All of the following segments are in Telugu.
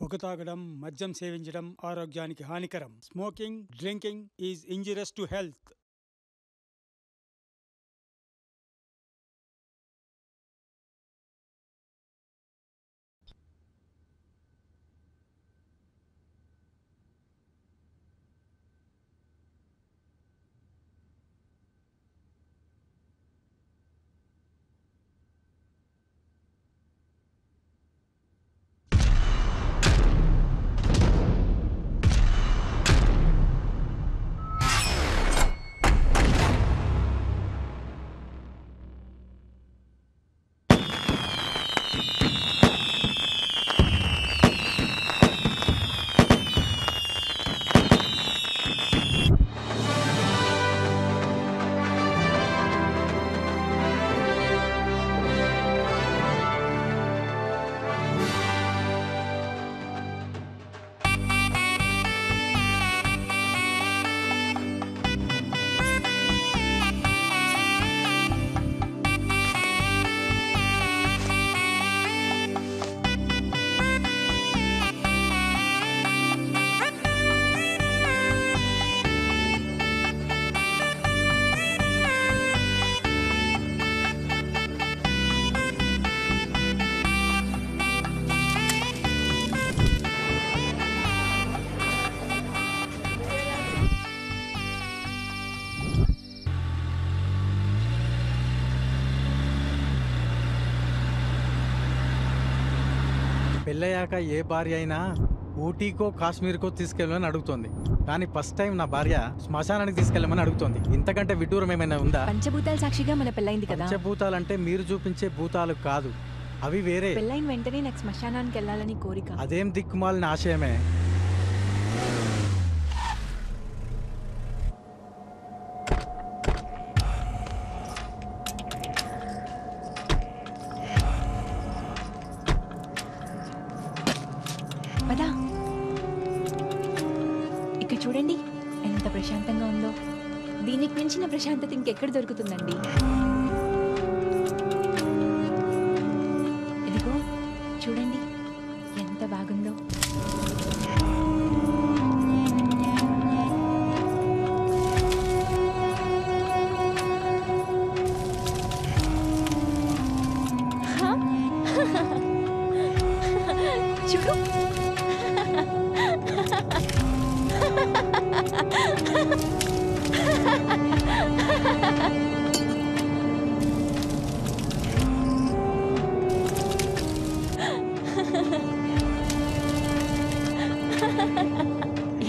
పొగ తాగడం, మద్యం సేవించడం ఆరోగ్యానికి హానికరం. Smoking, drinking is injurious to health. పెళ్ళయ్యాక ఏ భార్య అయినా ఊటీకో కాశ్మీర్కో తీసుకెళ్ళమని అడుగుతోంది. కానీ ఫస్ట్ టైం నా భార్య శ్మశానానికి తీసుకెళ్ళమని అడుగుతోంది. ఇంతకంటే విడ్డూరం ఏమైనా ఉందా? పంచభూతాల సాక్షిగా మన పెళ్ళైంది కదా. పంచభూతాలంటే మీరు చూపించే భూతాలు కాదు, అవి వేరే. పెళ్ళైన వెంటనే నాకు శ్మశానానికి వెళ్ళాలని కోరిక. అదేం దిక్కుమాలిన ఆశయమే. పదా, ఇక్కడ చూడండి ఎంత ప్రశాంతంగా ఉందో. దీనికి మించిన ప్రశాంతత ఇంకెక్కడ దొరుకుతుందండి? ఇదిగో చూడండి ఎంత బాగుందో. చూడు,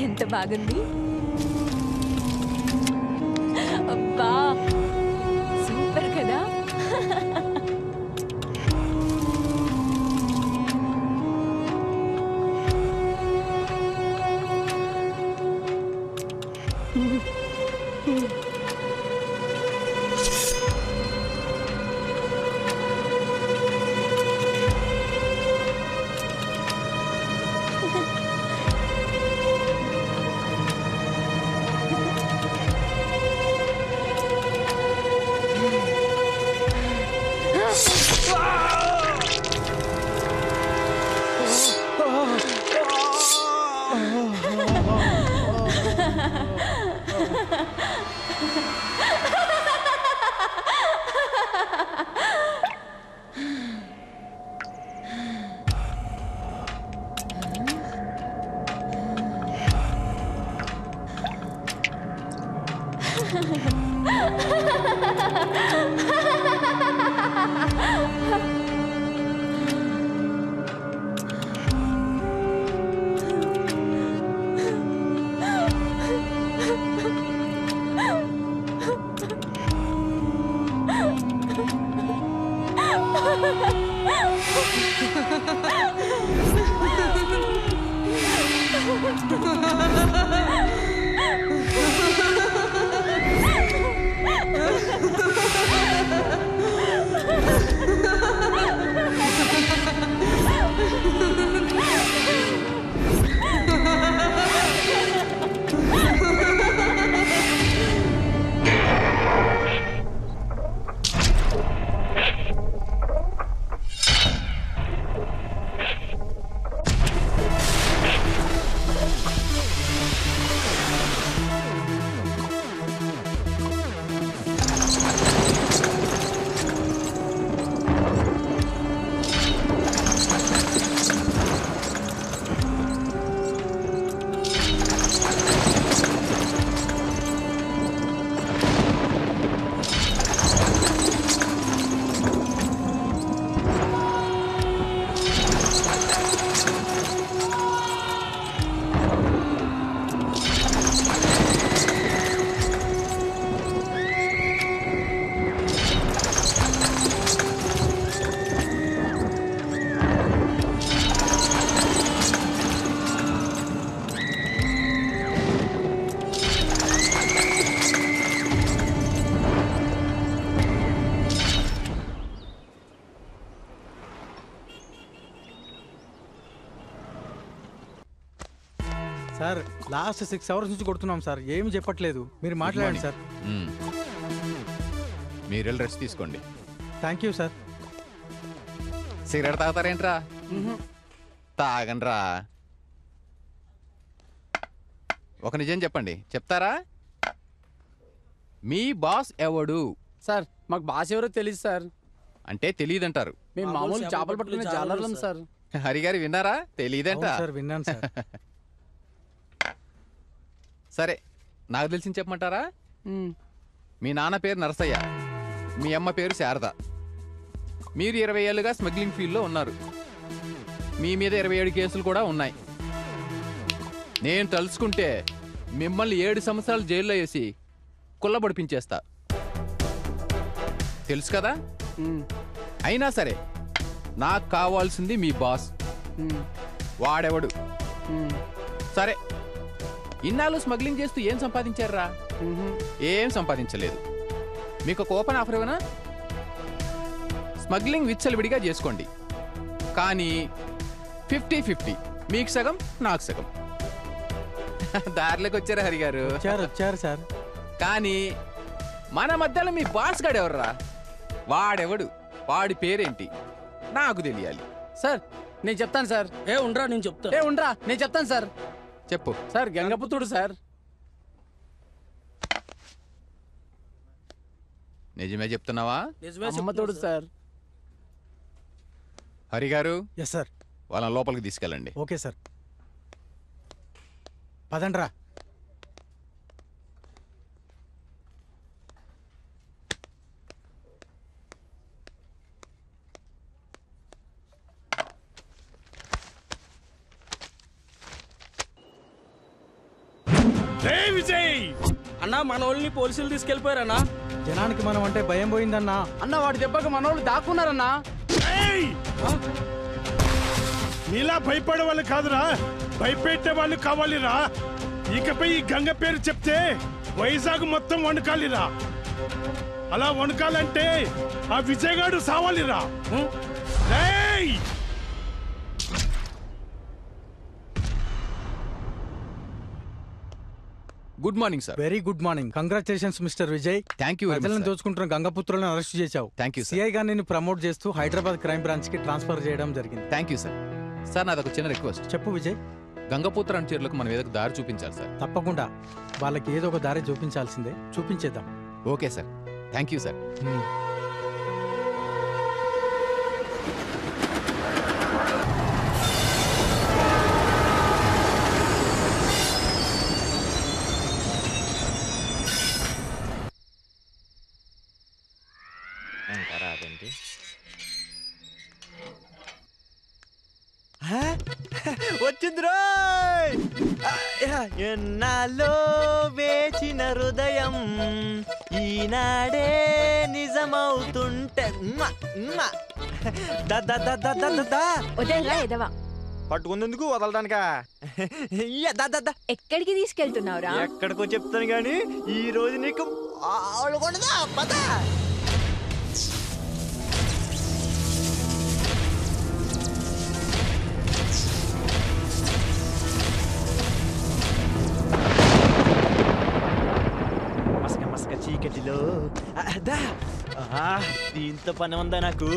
ఎంత బాగుంది. అబ్బా, సూపర్ కదా. సార్ లాస్ట్ 6 అవర్స్ నుంచి కొడుతున్నాం సార్, ఏమి చెప్పట్లేదు. మీరు మాట్లాడండి సార్. మీరు వెళ్ళి రెస్ట్ తీసుకోండి. Thank you sir. సిగరెట్ తాగుతారేంట్రా? తాగండ్రా. ఒక నిజం చెప్పండి, చెప్తారా? మీ బాస్ ఎవడు? సార్ మాకు బాస్ ఎవరో తెలియదు సార్. అంటే తెలియదంటారు. మేము మామూలు చేపలు పట్టుకునే జాలర్లం సార్. హరిగారు విన్నారా? తెలియదంట. సార్ విన్నాను సార్. సరే, నాకు తెలిసింది చెప్పమంటారా? మీ నాన్న పేరు నరసయ్య, మీ అమ్మ పేరు శారద. మీరు 20 ఏళ్ళుగా స్మగ్లింగ్ ఫీల్డ్లో ఉన్నారు. మీ మీద 27 కేసులు కూడా ఉన్నాయి. నేను తలుచుకుంటే మిమ్మల్ని 7 సంవత్సరాలు జైల్లో వేసి కుల్లబడిపించేస్తా. తెలుసు కదా? అయినా సరే నాకు కావాల్సింది మీ బాస్. వాడెవడు? సరే, ఇన్నాళ్ళు స్మగ్లింగ్ చేస్తూ ఏం సంపాదించారా? ఏం సంపాదించలేదు. మీకు ఒక ఓపెన్ ఆఫర్ ఇవ్వనా? స్మగ్లింగ్ విచ్చలవిడిగా చేసుకోండి, కానీ 50-50, మీకు సగం నాకు సగం. దారిలోకి వచ్చారా హరిగారు? వచ్చారు సార్. కానీ మన మధ్యలో మీ బాస్ గాడు ఎవర్రా? వాడెవడు? వాడి పేరేంటి? నాకు తెలియాలి. సార్ నేను చెప్తాను సార్. ఉండరా నేను చెప్తాను సార్. చెప్పు. సార్ గంగపుత్రుడు సార్. నిజమే చెప్తున్నావా? అమ్మతోడు సార్. హరిగారు, ఎస్ సార్. వాళ్ళని లోపలికి తీసుకెళ్ళండి. Okay sir. పదండ్రా. విజయ్ అన్నా, మన వాళ్ళని పోలీసులు తీసుకెళ్లిపోయారన్నా. జనానికి మనం అంటే భయం పోయిందన్నా. అన్న వాడి దెబ్బకి మనోళ్ళు దాక్కున్నారన్నా. నీలా భయపడే వాళ్ళు కాదురా, భయపెట్టే వాళ్ళు కావాలిరా. ఇకపై ఈ గంగ పేరు చెప్తే వైజాగ్ మొత్తం వణుకాలిరా. అలా వణుకాలంటే ఆ విజయగాడు సావాలిరా. Good morning sir. Very good morning. Congratulations mister Vijay. Thank you. ప్రజలను దోచుకుంటున్న గంగపుత్రులను అరెస్ట్ చేశావు. Thank you. సిఐ గా నిన్ను ప్రమోట్ చేస్తూ హైదరాబాద్ క్రైమ్ బ్రాంచ్ కి ట్రాన్స్ఫర్ చేయడం జరిగింది. Thank you sir. సార్, నాదొక చిన్న రిక్వెస్ట్. చెప్పు విజయ్. గంగపుత్ర చీరలకు మనం ఏదో దారి చూపించాలి సార్. తప్పకుండా, వాళ్ళకి ఏదో ఒక దారి చూపించాల్సిందే. చూపించేద్దాం. Okay sir. Thank you sir. వచ్చిందిరో ఎన్నాలో వేచిన హృదయం ఈనాడే నిజమవుతుంటే వదలరా ఎదవా. పట్టుకుందుకు వదలడానికా? ఎక్కడికి తీసుకెళ్తున్నావురా? ఎక్కడికో చెప్తాను గాని ఈ రోజు నీకు ఆడుకుంటుందా పద. చీకటిలో దీంతో పని ఉందా నాకు?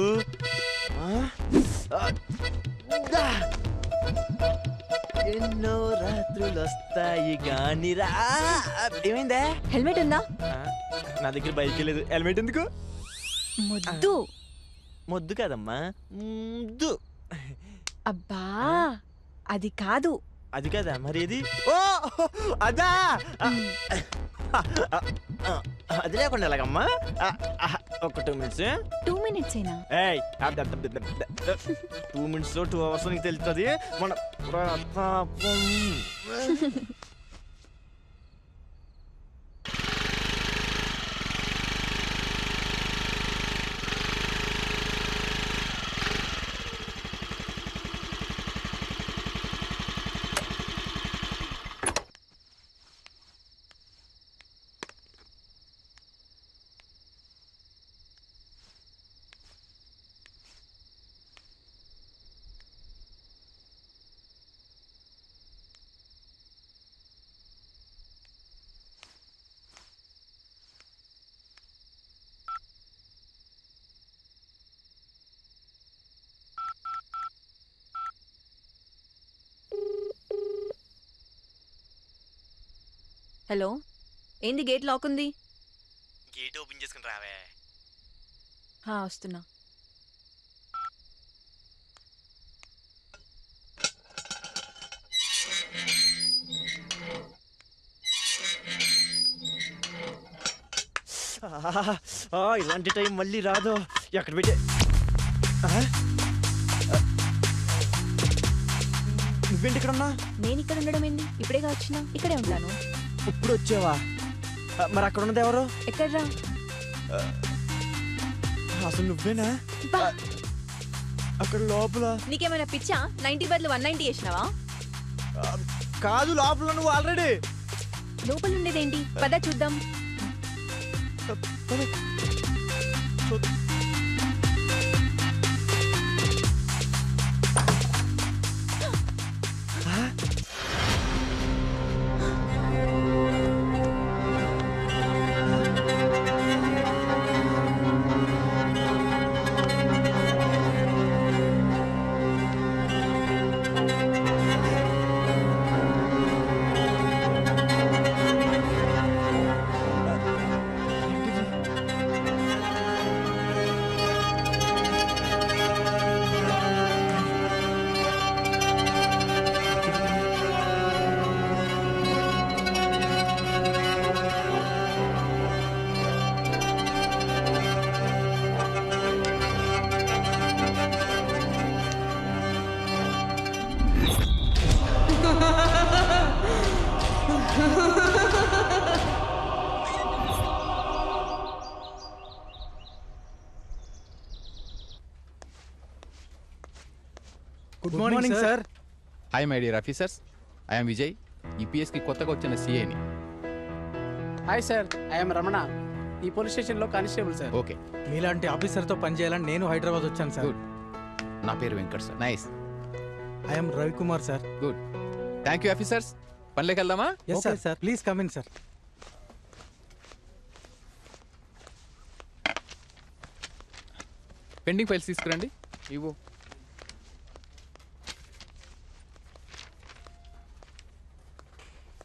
ఎన్నో రాత్రులు వస్తాయి గానిరా. ఏమైందా? హెల్మెట్ ఉందా? నా దగ్గర బైక్ లేదు. హెల్మెట్ ఎందుకు? ముద్దు. ముద్దు కాదమ్మా, ముద్దు. అబ్బా అది కాదు. అది కాదా మరి? ఇది ఓ అదా. అది లేకుండా ఎలాగమ్మా? ఒక 2 minutes. 2 minutes ఏనా? 2 minutes 2 hours నీకు తెలుస్తుంది మన ప్రతాపం. హలో, ఏంది గేట్ లాక్ ఉంది? గేట్ ఓపెన్ చేసుకుని రావే. వస్తున్నా. ఇలాంటి టైం మళ్ళీ రాదు. ఎక్కడ పెట్టే నువ్వేంటి ఇక్కడన్నా? నేను ఇక్కడ ఉండడం ఏంది? ఇప్పుడేగా వచ్చినా, ఇక్కడే ఉంటాను. ఇప్పుడు వచ్చావా? మరి అక్కడ ఉన్నది ఎవరు? ఎక్కడ్రా? అసలు నువ్వేనా? అక్కడ లోపల. నీకేమైనా పిచ్చా? 90 బదులు 190 చేసినావా? కాదు, లోపల నువ్వు ఆల్రెడీ. లోపల ఉండేదేంటి? పద చూద్దాం. Good morning sir. Hi my dear officers, I'm Vijay, ఈపీఎస్కి కొత్తగా వచ్చిన సిఐని. హాయ్ సార్, ఐఎమ్ రమణ, ఈ పోలీస్ స్టేషన్లో కానిస్టేబుల్ సార్. ఓకే, మీలాంటి ఆఫీసర్తో పనిచేయాలని నేను హైదరాబాద్ వచ్చాను సార్. గుడ్. నా పేరు Venkat sir. Nice. I am Ravikumar sir. Good. Thank you officers. పనిలోకి వెళ్దామా? Yes sir. Sir please come in sir. Pending files తీసుకురండి. ఇవ్వు.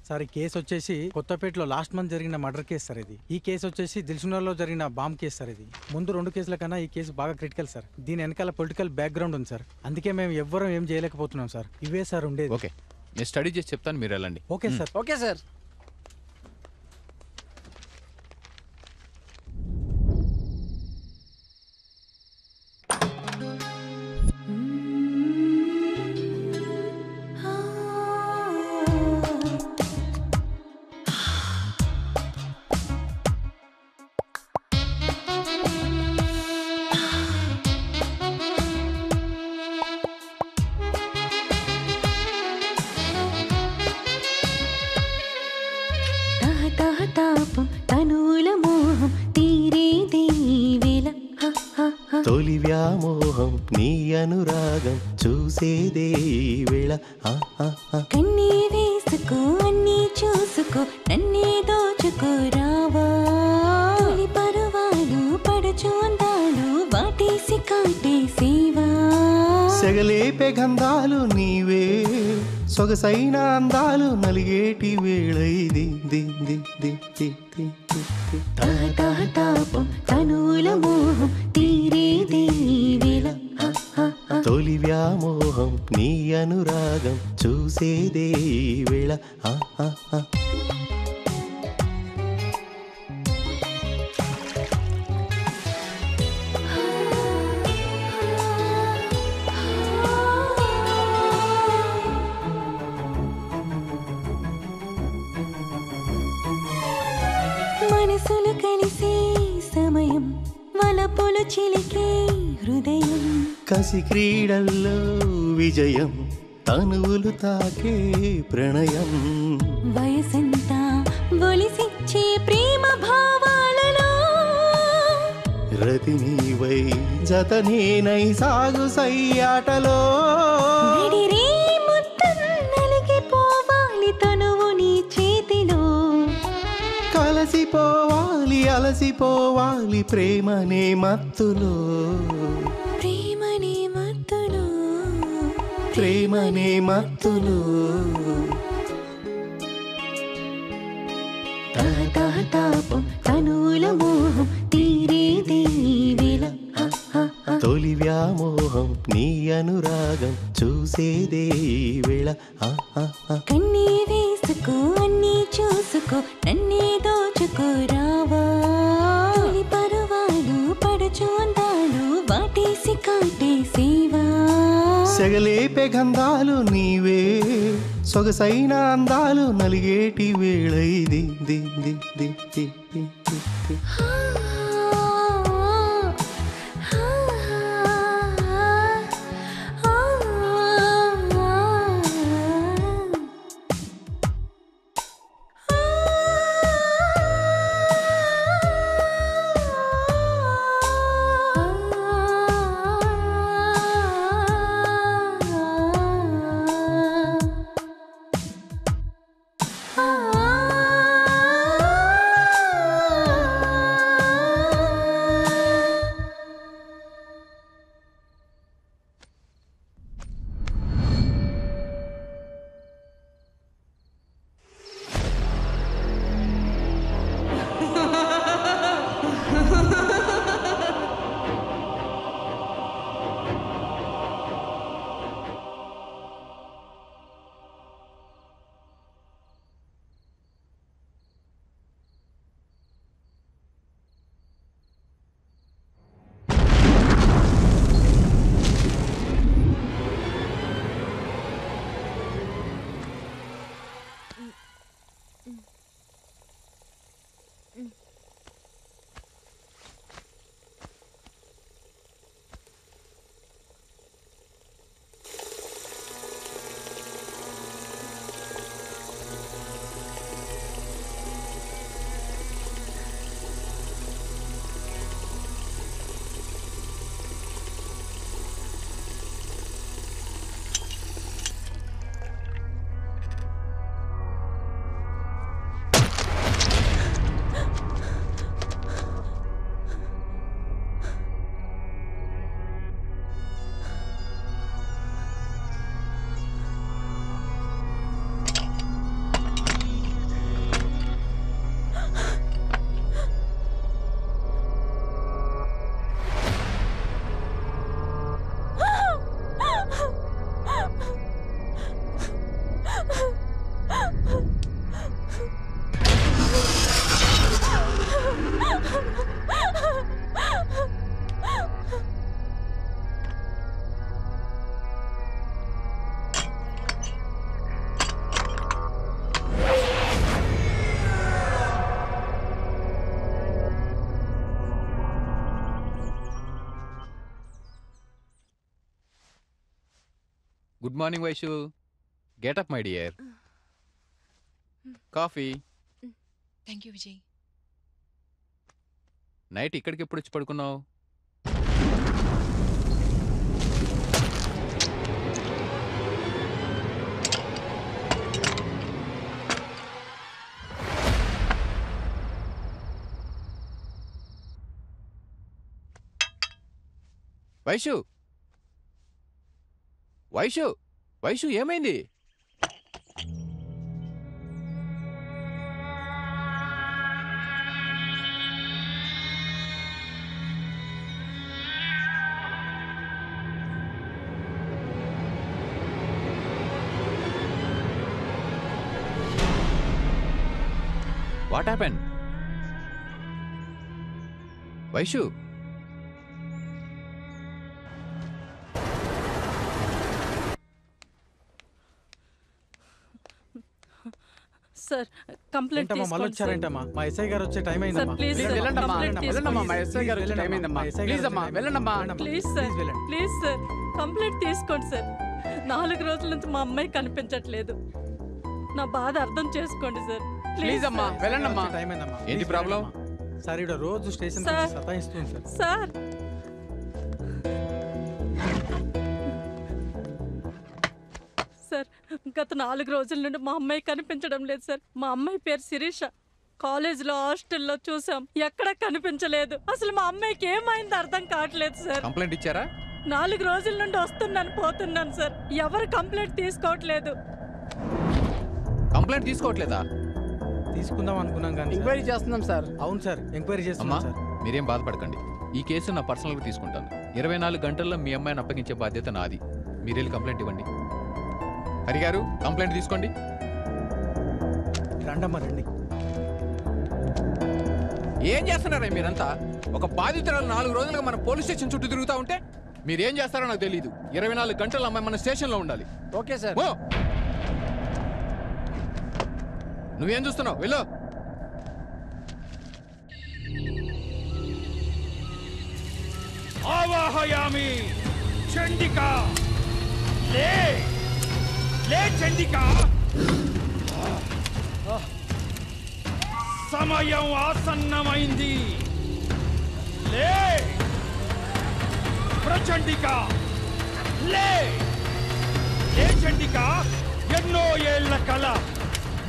సార్ ఈ కేసు వచ్చేసి కొత్తపేటలో లాస్ట్ మంత్ జరిగిన మర్డర్ కేసు సార్ ఇది. ఈ కేసు వచ్చేసి దిల్సునర్లో జరిగిన బాంబ్ కేసు సార్ ఇది. ముందు 2 కేసుల కన్నా ఈ కేసు బాగా క్రిటికల్ సార్. దీని వెనకాల పొలిటికల్ బ్యాక్గ్రౌండ్ ఉంది సార్. అందుకే మేము ఎవ్వరం ఏం చేయలేకపోతున్నాం సార్. ఇవే సార్ ఉండేది. ఓకే, నేను స్టడీ చేసి చెప్తాను, మీరు వెళ్ళండి. Okay sir. Okay sir. తొలి వ్యామోహం నీ అనురాగం చూసేదే వేళ. కన్నీ వేసుకో అన్నీ చూసుకో నన్నే దోచుకో రావా. తొలి పరువాలు పడుచు అందాలు వాటేసి కాటేసేవా. సెగలేపే గంధాలు నీవే సొగసైన అందాలు నలిగేటి వేళ ఇది. తాపం తనుల మోహం తీరేదే వేళ. తొలి వ్యామోహం నీ అనురాగం చూసేదే వేళ. మనసులు కలిసే సమయం వలపులు చిలికే హృదయం. కసి క్రీడల్లో విజయం తనువులు తాకే ప్రణయం. వయసంతా బొలిసిచ్చే ప్రేమ భావాలలో రతి నీవై జత నేనై సాగు సయ్యాటలో. విడిరే మొత్తం నలిగిపోవాలి తనువు నీ చేతిలో. కలసిపోవాలి అలసిపోవాలి ప్రేమనే మత్తులో. ప్రేమనే మత్తులో. ప్రేమనే మత్తులో. తాపం తనువుల మోహం తీరేదే ఈ వేళ. తొలి వ్యామోహం నీ అనురాగం చూసేదే ఈ వేళ. కన్నీ వేసుకో అన్నీ చూసుకో నన్నే దోచుకో రావా. తొలి పరువాలు పడుచు అందాలు వాటేసి కాటేసేవా. సెగలేపే గంధాలు నీవే సొగసైన అందాలు నలిగేటి వేళ ఇది. The the the the the the. Good morning Vaishu. Getup my dear. Coffee. Thank you Vijay. Night ఇక్కడికి ఎప్పుడు వచ్చి పడుకున్నావు? వైషు, వైషు, వైషు ఏమైంది? What happened? Vaishu, sir complaint మళ్ళీ వచ్చారేంటమ్మా? మా ఎస్ఐ గారు వచ్చే టైం అయిందమ్మా. వెళ్ళండమ్మా, మా ఎస్ఐ గారు వచ్చే టైం అయిందమ్మా. ప్లీజ్ అమ్మా వెళ్ళండమ్మా. Please sir, please sir complaint తీసుకోండి సార్. 4 రోజుల నుంచి మా అమ్మాయి కనిపించట్లేదు. నా బాధ అర్థం చేసుకోండి సార్. ప్లీజ్ అమ్మా వెళ్ళండమ్మా. టైం అయిందమ్మా. ఏంటి ప్రాబ్లం? సార్ ఇక్కడ రోజు స్టేషన్ సతాయిస్తుంది సార్. సార్ సార్ గత 4 రోజుల నుండి మా అమ్మాయి కనిపించడం లేదు సార్. మా అమ్మాయి పేరు శిరీష. కాలేజీలో హాస్టల్లో చూసాం, ఎక్కడా కనిపించలేదు. అసలు మా అమ్మాయికి ఏమైంది అర్థం కావట్లేదు సార్. కంప్లైంట్ ఇచ్చారా? 4 రోజుల నుండి వస్తున్నాను పోతున్నాను సార్. ఎవరు కంప్లైంట్ తీసుకోవట్లేదు. కంప్లైంట్ తీసుకోవట్లేదా? తీసుకుందాం అనుకున్నాం కానీ ఎంక్వైరీ చేస్తున్నాం సార్. అవును సార్, ఎంక్వైరీ చేస్తున్నాం సార్. మీరేం బాధపడకండి, ఈ కేసు నా పర్సనల్గా తీసుకుంటాను. 24 గంటల్లో మీ అమ్మాయిని అప్పగించే బాధ్యత నాది. మీరు వెళ్ళి కంప్లైంట్ ఇవ్వండి. హరిగారు, కంప్లైంట్ తీసుకోండి. రండమ్మా రండి. ఏం చేస్తున్నారా మీరంతా? ఒక బాధితురాలు 4 రోజులుగా మన పోలీస్ స్టేషన్ చుట్టూ తిరుగుతూ ఉంటే మీరేం చేస్తారో నాకు తెలియదు. 24 గంటల అమ్మాయి మన స్టేషన్లో ఉండాలి. Okay sir. నువ్వేం చూస్తున్నావు? వెళ్ళు. ఆవాహయామి చండికా, లే లే చండికా. సమయం ఆసన్నమైంది. లే ప్రచండికా, లే లే చండికా. ఎన్నో ఏళ్ల కళ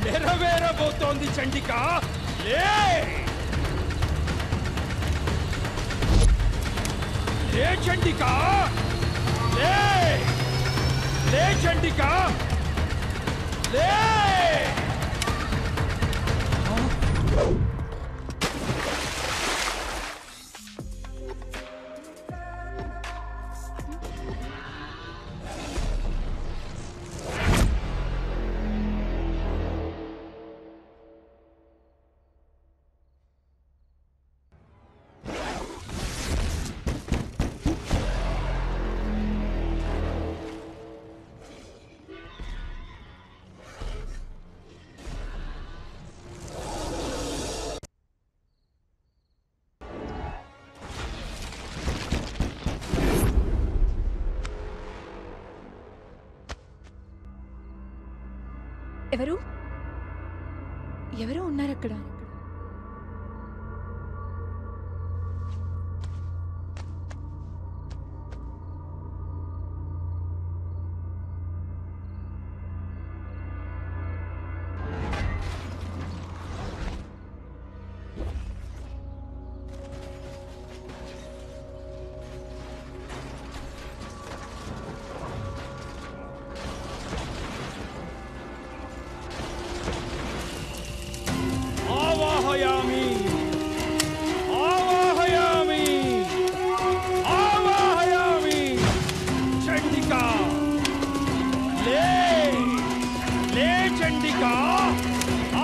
నెరవేరబోతోంది చండికా. లే లే చండికా, లే లే చండికా, లే. ఎవరు ఎవరో ఉన్నారు అక్కడ. ఆవాహయామి ఆవాహయామి ఆవాహయామి చండికా, లే లే చండికా.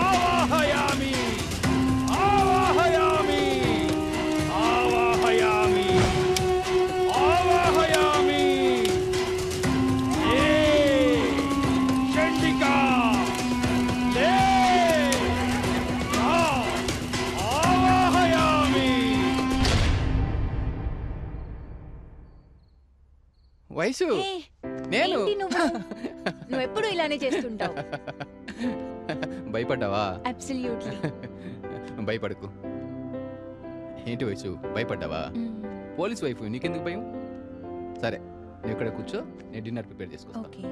ఆవాహయామి ఆవాహయామి ఆవాహయామి ఆవాహయామి, లే చండికా, లే వయసు. ఏ, నేను ఏంటి నువ్వు ఎప్పుడు ఇలానే చేస్తుంటావు. భయపడ్డావా? అబ్సల్యూట్లీ. భయపడకు. ఏంటి వయసు, భయపడ్డావా? పోలీస్ వైఫ్, నీకెందుకు భయం? సరే, నువ్వు ఇక్కడ కూర్చో, నేను డిన్నర్ ప్రిపేర్ చేసుకొస్తా. ఓకే.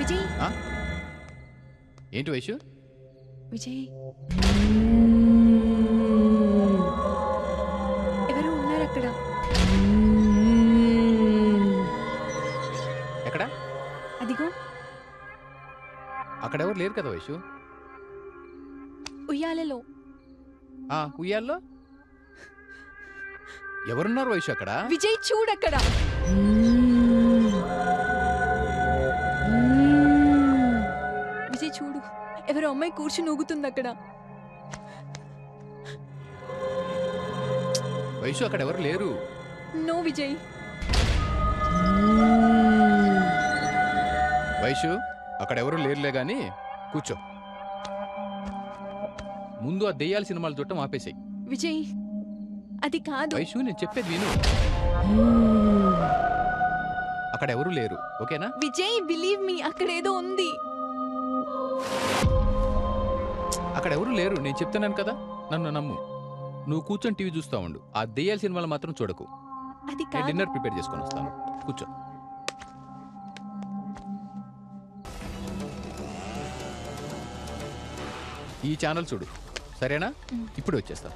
విజయ్. ఏంటి వయసు? విజయ్, ఎవరు ఉన్నారు అక్కడ. ఎక్కడ? అదిగో. అక్కడ ఎవరు లేరు కదా వయసు. ఉయ్యాలలో. ఉయ్యాల్లో ఎవరున్నారు వయసు అక్కడ? విజయ్ చూడక్కడ. విజయ్ చూడు, ఎవరో అమ్మాయి కూర్చుని ఊగుతుంది అక్కడ. వయసు అక్కడ ఎవరు లేరు. నో విజయ్. వయసు అక్కడ ఎవరు లేరులే గాని కూర్చో. ముందు ఆ దెయ్యాల సినిమాలు చూడటం ఆపేసాయి. విజయ్ అది కాదు. వయసు నేను చెప్పేది విను. అక్కడ ఎవరు లేరు, ఓకేనా? విజయ్ బిలీవ్ మీ, అక్కడ ఏదో ఉంది. అక్కడ ఎవరు లేరు, నేను చెప్తున్నాను కదా, నన్ను నమ్ము. నువ్వు కూర్చొని టీవీ చూస్తా ఉండు. ఆ దెయ్యాల సినిమాలు మాత్రం చూడకు. అది నేను డిన్నర్ ప్రిపేర్ చేసుకొని వస్తాను. కూర్చో. ఈ ఛానల్ చూడు, సరేనా? ఇప్పుడు వచ్చేస్తా.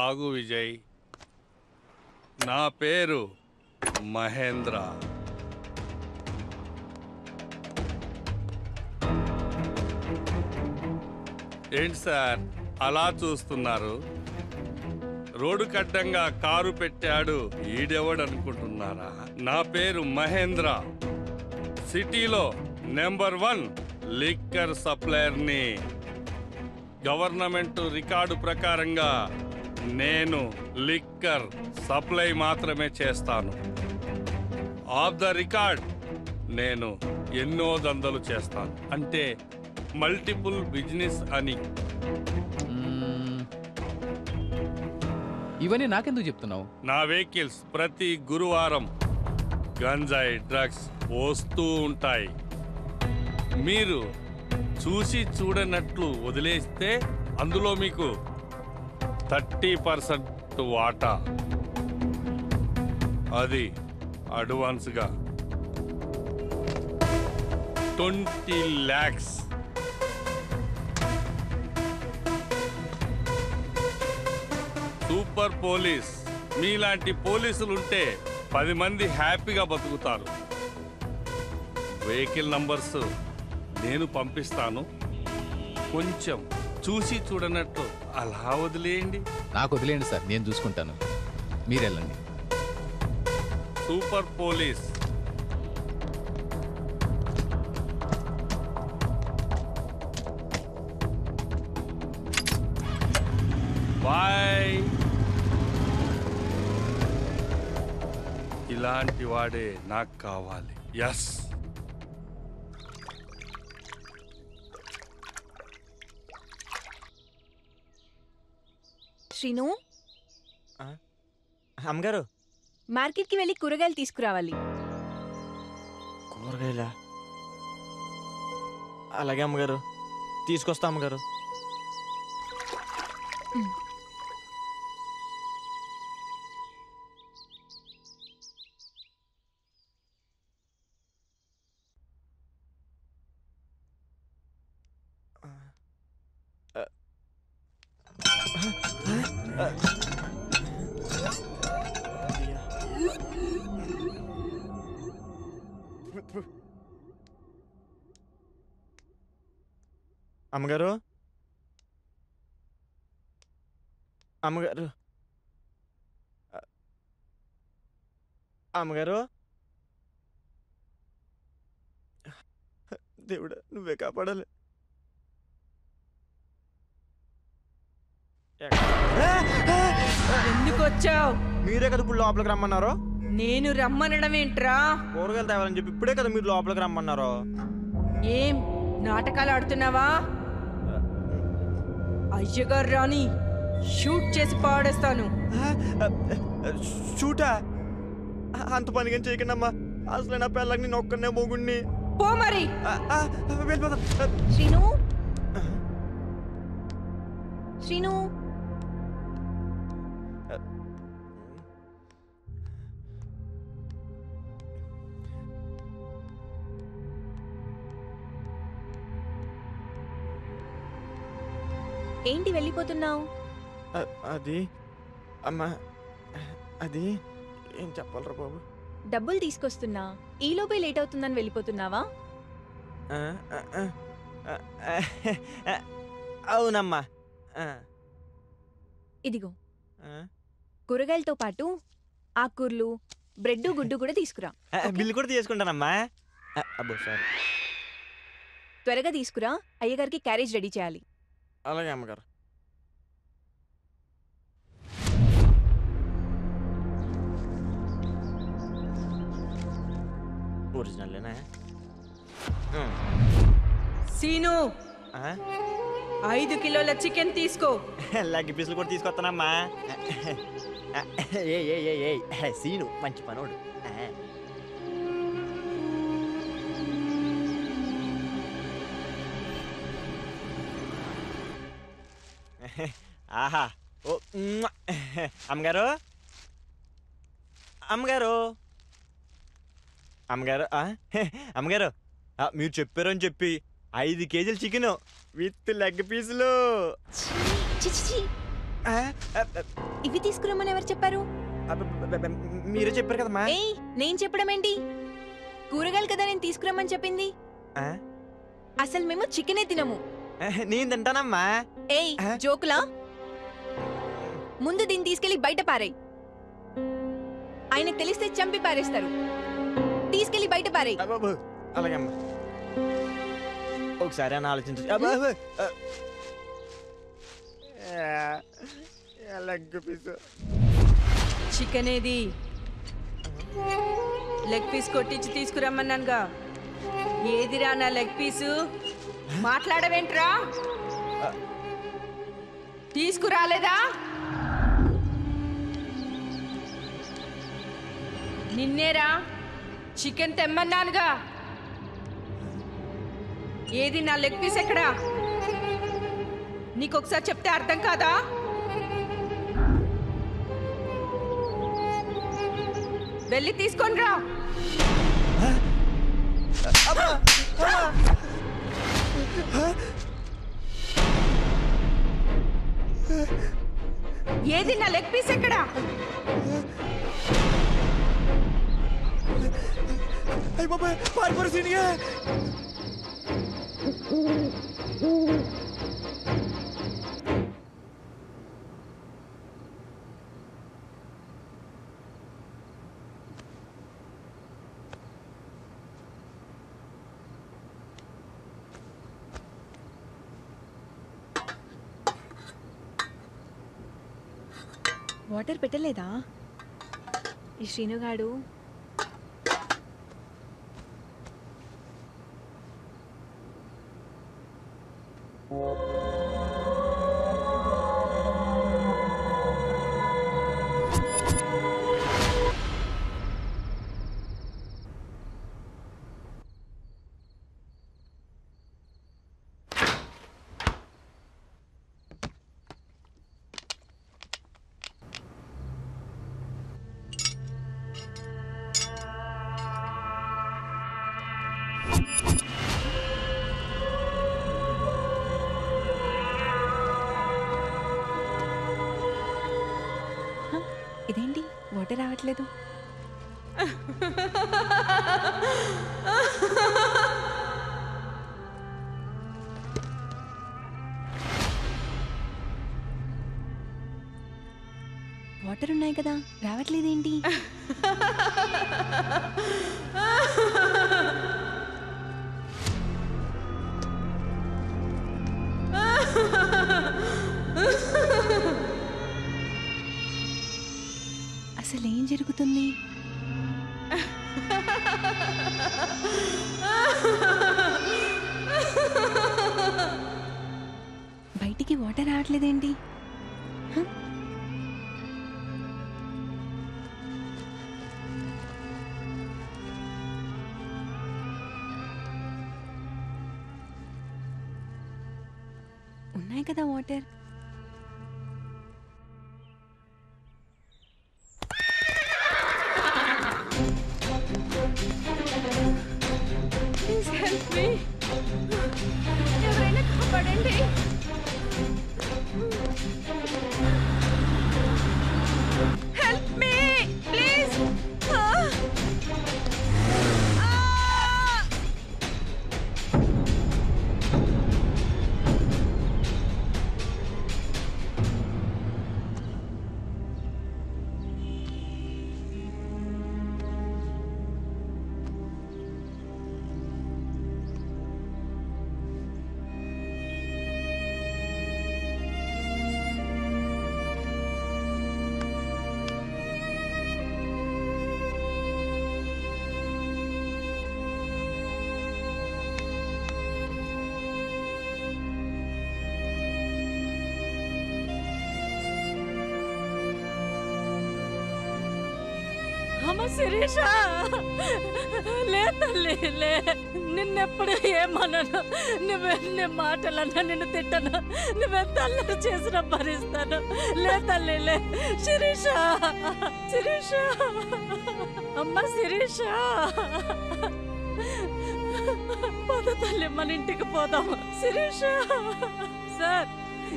ఆగు విజయ్, నా పేరు మహేంద్ర. ఏంటి సార్ అలా చూస్తున్నారు? రోడ్డు కడ్డంగా కారు పెట్టాడు ఈడెవడనుకుంటున్నారా? నా పేరు మహేంద్ర. సిటీలో నెంబర్ 1 లిక్కర్ సప్లయర్ని. గవర్నమెంట్ రికార్డు ప్రకారంగా నేను లిక్కర్ సప్లై మాత్రమే చేస్తాను. ఆఫ్ ద రికార్డ్ నేను ఎన్నో దందలు చేస్తాను, అంటే మల్టిపుల్ బిజినెస్ అని. ఇవన్నీ నాకెందుకు చెప్తున్నావు? నా వెహికల్స్ ప్రతి గురువారం గంజాయి డ్రగ్స్ వస్తూ ఉంటాయి. మీరు చూసి చూడనట్లు వదిలేస్తే అందులో మీకు 30% వాటా, అది అడ్వాన్స్గా 20 lakhs. Super police. మీలాంటి పోలీసులుంటే 10 మంది హ్యాపీగా బతుకుతారు. వెహికల్ నంబర్స్ నేను పంపిస్తాను, కొంచెం చూసి చూడనట్టు అలా వదిలేయండి. నాకు వదిలేయండి సార్, నేను చూసుకుంటాను, మీరు వెళ్ళండి. Super police. బాయ్. ఇలాంటి వాడే నాకు కావాలి. ఎస్. శ్రీను, అమ్మగారు, మార్కెట్కి వెళ్ళి కూరగాయలు తీసుకురావాలి. కూరగాయలా? అలాగే అమ్మగారు, తీసుకొస్తా అమ్మగారు. అమ్మగారు, అమ్మగారు, అమ్మగారు, దేవుడా నువ్వే కాపాడాలి. ఎందుకు వచ్చావు? మీరే కదా ఇప్పుడు లోపలికి రమ్మన్నారు. నేను రమ్మనడం ఏంట్రా? కూరగాయలు తేవాలని చెప్పి ఇప్పుడే కదా మీరు లోపలికి రమ్మన్నారు. ఏం నాటకాలు ఆడుతున్నావా? అయ్యగారు రాని షూట్ చేసి పాడేస్తాను. షూటా? అంత పనిగా చేయకండి అమ్మా, అసలు నా పిల్లకి నేను ఒక్కనే మొగుణ్ణి. పో మరి. వెళ్ళిపోతా. శ్రీను, శ్రీను, ఏంటి వెళ్ళిపోతున్నావు? అది అమ్మా, అది ఏం చెప్పాలరా బాబు. డబ్బులు తీసుకొస్తున్నా, ఈలోపే లేట్ అవుతుందని వెళ్ళిపోతున్నావా? అవునమ్మా. ఇదిగో కూరగాయలతో పాటు ఆకుకూరలు, బ్రెడ్, గుడ్డు కూడా తీసుకురా. బిల్లు కూడా తీసుకుంటానమ్మా. అబ్బో సార్, త్వరగా తీసుకురా, అయ్యగారికి క్యారేజ్ రెడీ చేయాలి. అలాగే అమ్మగారు. ఒరిజినల్లేనా? సీను, 5 కిలోల చికెన్ తీసుకో. లెగ్ పీసులు కూడా తీసుకొస్తానమ్మా. ఏ సీను మంచి పనోడు. ఆహా. ఓ అమ్మగారు, అమ్మగారు, అమ్మగారు, అమ్మగారు, మీరు చెప్పారని చెప్పి 5 కేజీలు చికెన్ విత్ లెగ్ పీసులు. ఇవి తీసుకురమ్మని ఎవరు చెప్పారు? మీరే చెప్పారు కదమ్మా. ఏయ్, నేను చెప్పడం ఏంటి? కూరగాయలు కదా నేను తీసుకురమ్మని చెప్పింది. అసలు మేము చికెనే తినము. నేను తింటానమ్మా. ఏయ్, జోకులా? ముందు దీన్ని తీసుకెళ్లి బయట పారేయ్. ఆయనకు తెలిస్తే చంపి పారేస్తారు. తీసుకెళ్లి బయట పారేయ్. అలాగే అమ్మా. ఒకసారి అని ఆలోచించు. చికెన్ ఏది? లెగ్ పీస్ కొట్టించి తీసుకురమ్మన్నానుగా. ఏదిరా నా లెగ్ పీసు? మాట్లాడవేంట్రా? తీసుకురాలేదా? నిన్నేరా చికెన్ తెమ్మన్నానుగా. ఏది నా లెగ్ పీస్ ఎక్కడా? నీకొకసారి చెప్తే అర్థం కాదా? వెళ్ళి తీసుకొని రా. ఏది నా లెగ్ పీస్ ఎక్కడా? అయ్య బాబా, పారిపోరు సీనిగా. వాటర్ పెట్టలేదా ఈ శ్రీనుగాడు? ఇదేంటి వాటర్ రావట్లేదు? వాటర్ ఉన్నాయి కదా, రావట్లేదేంటి? అసలు ఏం జరుగుతుంది? బయటికి వాటర్ రావట్లేదేంటి? ఉన్నాయి కదా వాటర్. Please help me. ఎవరైనా కాపాడండి. Help me please. అమ్మ శిరీష, లే తల్లి లే. నిన్నెప్పుడు ఏమన్నాను? నువ్వెన్ని మాటలన్నా నిన్ను తిట్టను. నువ్వెంత అల్లరి చేసినా భరిస్తాను. లే తల్లి లే. శిరీష, శిరీష, అమ్మ శిరీష, పద తల్లి మన ఇంటికి పోదాం. శిరీష. సార్,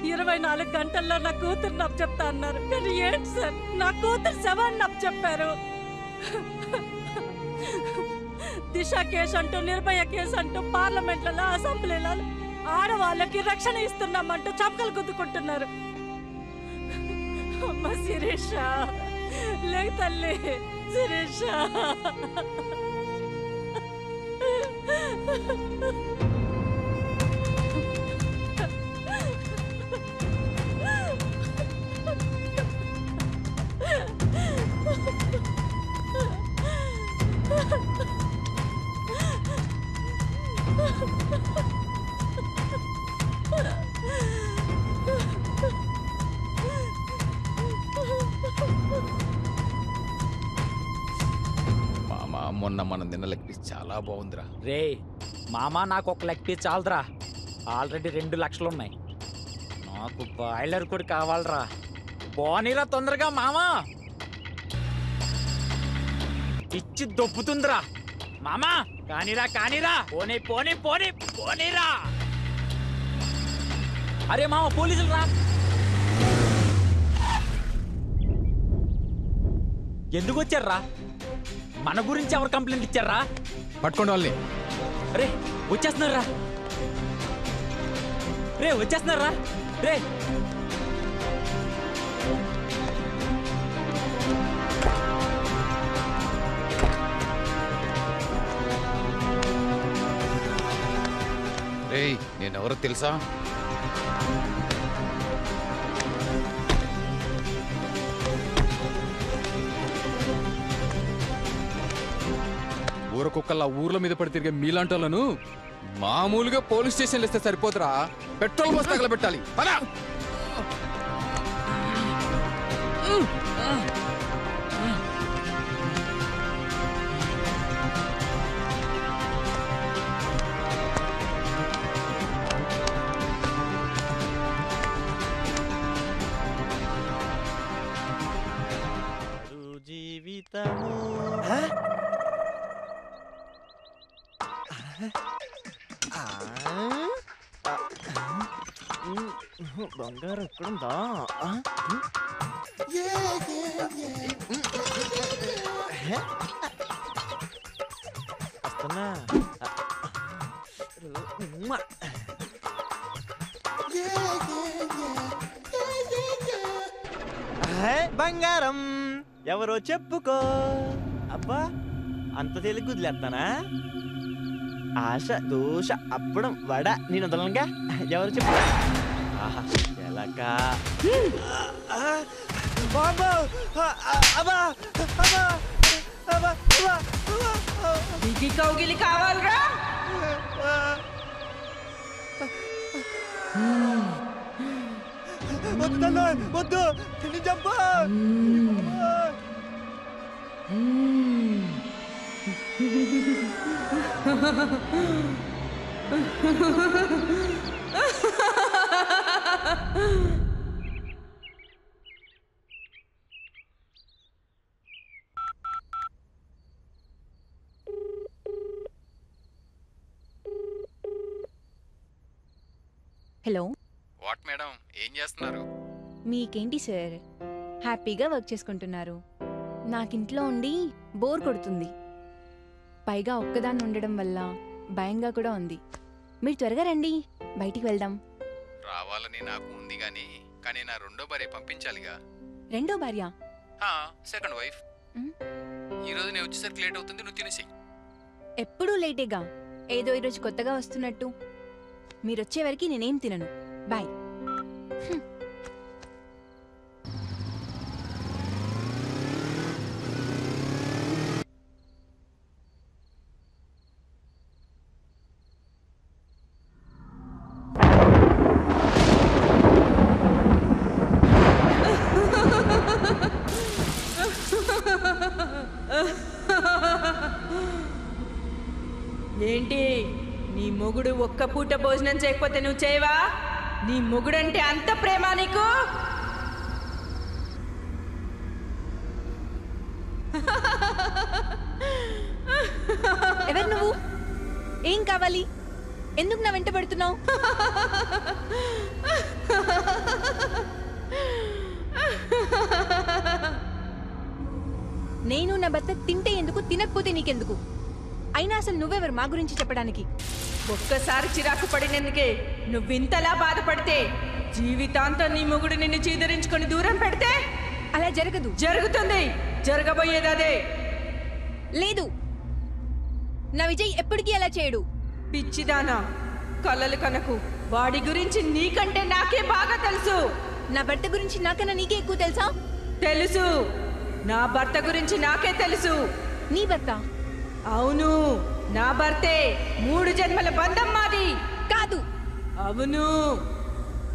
24 గంటల్లో నా కూతురు నప్పు చెప్తా అన్నారు. కానీ ఏంటి సార్, నా కూతురు శవాన్ని నప్పు చెప్పారు. దిశ కేసు అంటూ, నిర్భయ కేసు అంటూ పార్లమెంట్లలో, అసెంబ్లీలలో ఆడవాళ్ళకి రక్షణ ఇస్తున్నామంటూ చంకలు గుద్దుకుంటున్నారు. అమ్మ శిరీష, లేక తల్లి శిరీష. మామా మొన్న మనం తిన్న లెగ్ పీస్ చాలా బాగుందిరా. రే మామా, నాకు ఒక లెగ్ పీస్ చాలదురా. ఆల్రెడీ 2 లక్షలు ఉన్నాయి. నాకు బాయిలర్ కూడా కావాలరా. పోనీరా తొందరగా మామా, ఇచ్చి దొబ్బుతుందిరా. మామా కానీరా కానీరా, పోనీ పోనీ పోనీ పోనీరా. అరే మామ, పోలీసులు రా. ఎందుకు వచ్చారా? మన గురించి ఎవరు కంప్లైంట్ ఇచ్చారా? పట్టుకోండి వాళ్ళని. రే వచ్చేస్తున్నారా, రే వచ్చేస్తున్నారా, రే. రేయ్, నేనెవరో తెలుసా? ఊర కుక్కల్లా ఊర్ల మీద పడి తిరిగే మీలాంటి వాళ్ళను మామూలుగా పోలీస్ స్టేషన్లు ఇస్తే సరిపోతురా, పెట్రోల్ పోసి తగలబెట్టాలి. పదా జీవితము బంగారం ఎక్కడుందా? వస్తున్నా. బంగారం ఎవరో చెప్పుకో. అబ్బా, అంత తేలిక గుదిలేస్తానా? ఆశ దోష అప్పడం వడ నేను వదలనుగా. ఎవరు చెప్పు? ఆహా ఎలాక కౌగిలి కావాలరా? వద్దు వద్దు, నిజమ్మా. హలో. వాట్ మేడం, ఏం చేస్తున్నారు? మీకేంటి సార్, హ్యాపీగా వర్క్ చేసుకుంటున్నారు. నాకింట్లో ఉండి బోర్ కొడుతుంది. పైగా ఒక్కదాన్ని ఉండడం వల్ల భయంగా కూడా ఉంది. మీరు త్వరగా రండి, బయటికి వెళ్దాం. రావాలని నాకు ఉంది కానీ నా రెండో భార్య పంపించాలిగా. రెండో భార్య? Second wife. ఈరోజు నేను వచ్చేసరికి లేట్ అవుతుంది, నువ్వు తినేసి. ఎప్పుడూ లేటేగా, ఏదో ఈరోజు కొత్తగా వస్తున్నట్టు. మీరొచ్చే వరకు నేనేం తినను. బాయ్. ఏంటి, నీ మొగుడు ఒక్క పూట భోజనం చేయకపోతే నువ్వు చేయవా? నీ మొగుడంటే అంత ప్రేమ నీకు? ఎవరు నువ్వు? ఏం కావాలి? ఎందుకు నా వెంట పడుతున్నావు? నేను నా భర్త తింటే ఎందుకు, తినకపోతే నీకెందుకు? అయినా అసలు నువ్వెవరు మా గురించి చెప్పడానికి? ఒక్కసారి చిరాకు పడినందుకే నువ్వింతలా బాధపడితే జీవితాంతం నీ మొగుడు నిన్ను చీదరించుకొని దూరం పెడితే అలా జరగదు. జరుగుతుంది. జరగబోయేది అదే. లేదు, నా విజయ్ ఎప్పటికీ అలా చేయడు. పిచ్చిదానా, కలలు కనకు. వాడి గురించి నీకంటే నాకే బాగా తెలుసు. నా భర్త గురించి నాకన్నా నీకే ఎక్కువ తెలుసా? తెలుసు. నా భర్త గురించి నాకే తెలుసు. నీ భర్త? అవును, నా భర్తే. 3 జన్మల బంధం మాది. కాదు. అవును.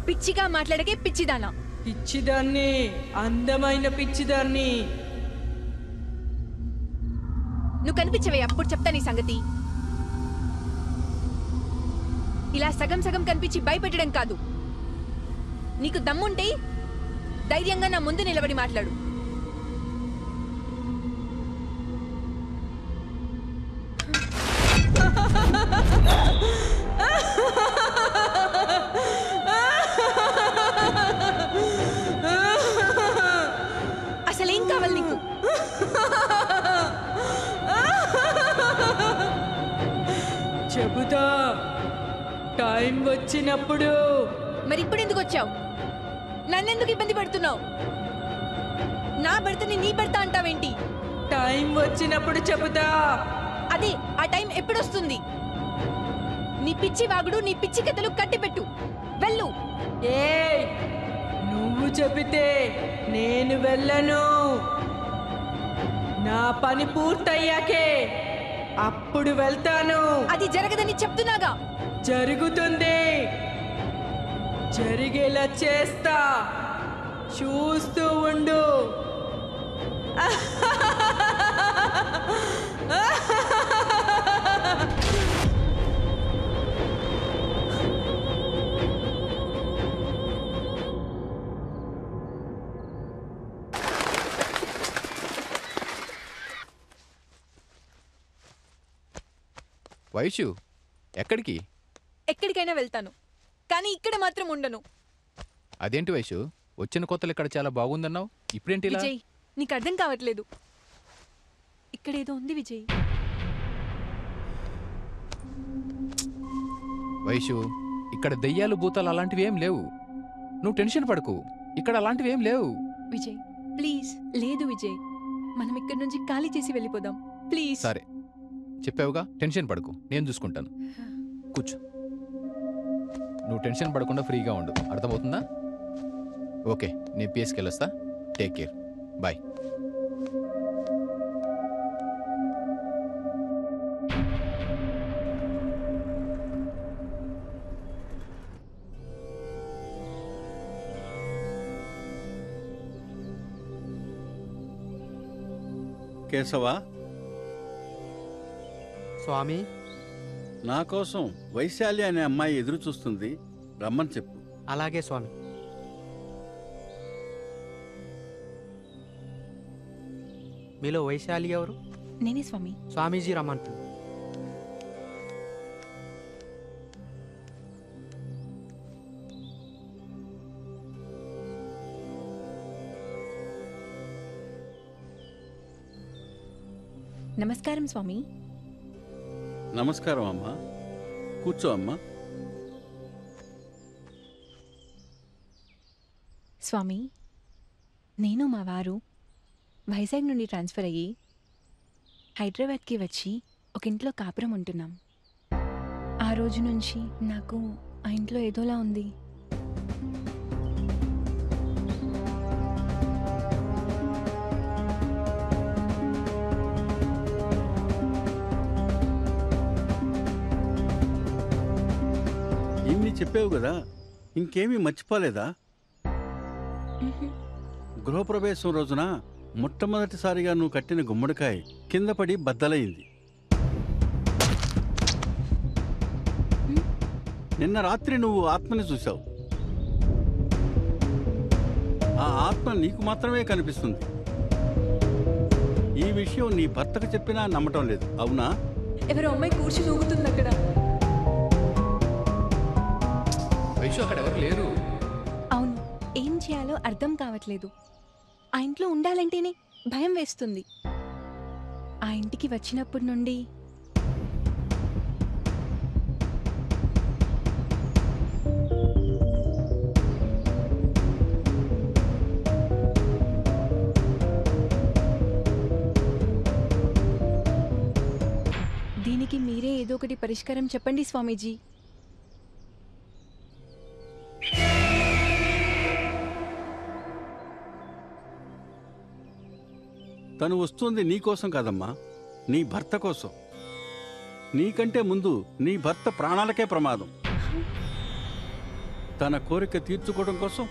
పిచ్చిగా మాట్లాడకే పిచ్చిదానా. పిచ్చిదాన్ని, అందమైన పిచ్చిదాన్ని. నువ్వు కనిపించవే, అప్పుడు చెప్తా నీ సంగతి. ఇలా సగం సగం కనిపించి భయపెట్టడం కాదు. నీకు దమ్ముంటే ధైర్యంగా నా ముందు నిలబడి మాట్లాడు. అసలేం కావాలి నీకు? చెబుతా, టైం వచ్చినప్పుడు. మరి ఇప్పుడు ఎందుకు వచ్చావు? నన్నెందుకు ఇబ్బంది పెడుతున్నావు? నా భర్తని నీ భర్త అంటావేంటి? టైం వచ్చినప్పుడు చెబుతా. అదే, ఆ టైం ఎప్పుడొస్తుంది? నీ పిచ్చి వాగుడు, నీ పిచ్చి కథలు కట్టిపెట్టు. వెళ్ళు. ఏయ్, నువ్వు చెబితే నేను వెళ్ళను. నా పని పూర్తయ్యాకే అప్పుడు వెళ్తాను. అది జరగదని చెప్తున్నాగా. జరుగుతుంది. జరిగేలా చేస్తా. చూస్తూ ఉండు. వైషు, ఎక్కడికి? ఎక్కడికైనా వెళ్తాను, కానీ ఇక్కడ మాత్రం ఉండను. అదేంటి వైషు, వచ్చిన కొత్తలు ఇక్కడ చాలా బాగుందన్నావు, ఇప్పుడేంటి ఇలా? విజయ్, నీకు అర్థం కావట్లేదు. ఇక్కడేదో ఉంది విజయ్. వైషు, ఇక్కడ దెయ్యాలు భూతాలు అలాంటివి ఏం లేవు. నువ్వు టెన్షన్ పడకు, ఇక్కడ అలాంటివి ఏం లేవు. విజయ్ ప్లీజ్. లేదు విజయ్, మనం ఇక్కడి నుంచి ఖాళీ చేసి వెళ్ళిపోదాం ప్లీజ్. సరే చెప్పావుగా, టెన్షన్ పడకు, నేను చూసుకుంటాను. కూర్చో. నువ్వు టెన్షన్ పడకుండా ఫ్రీగా ఉండు, అర్థమవుతుందా? ఓకే, నేను పిఎస్కి వెళ్ళొస్తా. Take care, bye. Keshava, Swami, నా కోసం వైశాలి అనే అమ్మాయి ఎదురు చూస్తుంది, రమ్మని చెప్పు. అలాగే స్వామి. మీలో వైశాలి ఎవరు? నేనే స్వామి. స్వామీజీ రమ్మంటుంది. నమస్కారం స్వామి. నమస్కారం అమ్మా, కూర్చో అమ్మా. స్వామి, నేను మా వారు వైజాగ్ నుండి ట్రాన్స్ఫర్ అయ్యి హైదరాబాద్కి వచ్చి ఒక ఇంట్లో కాపురం ఉంటున్నాం. ఆ రోజు నుంచి నాకు ఆ ఇంట్లో ఏదోలా ఉంది. ఇన్ని చెప్పావు కదా, ఇంకేమీ మర్చిపోలేదా? గృహప్రవేశం రోజున మొట్టమొదటిసారిగా నువ్వు కట్టిన గుమ్మడికాయ కింద పడి బద్దలైంది. నిన్న రాత్రి నువ్వు ఆత్మని చూశావు. ఆ ఆత్మ నీకు మాత్రమే కనిపిస్తుంది. ఈ విషయం నీ భర్తకు చెప్పినా నమ్మటం లేదు, అవునా? ఎవరో అమ్మాయి కూర్చుని ఊగుతుంది అక్కడ. వైషు అక్కడ ఎవరు లేరు. అవును, ఏం చేయాలో అర్థం కావట్లేదు. ఆ ఇంట్లో ఉండాలంటేనే భయం వేస్తుంది. ఆ ఇంటికి వచ్చినప్పటి నుండి దీనికి మీరే ఏదో ఒకటి పరిష్కారం చెప్పండి స్వామీజీ. తను వస్తుంది నీకోసం కాదమ్మా, నీ భర్త కోసం. నీకంటే ముందు నీ భర్త ప్రాణాలకే ప్రమాదం. తన కోరిక తీర్చుకోవడం కోసం,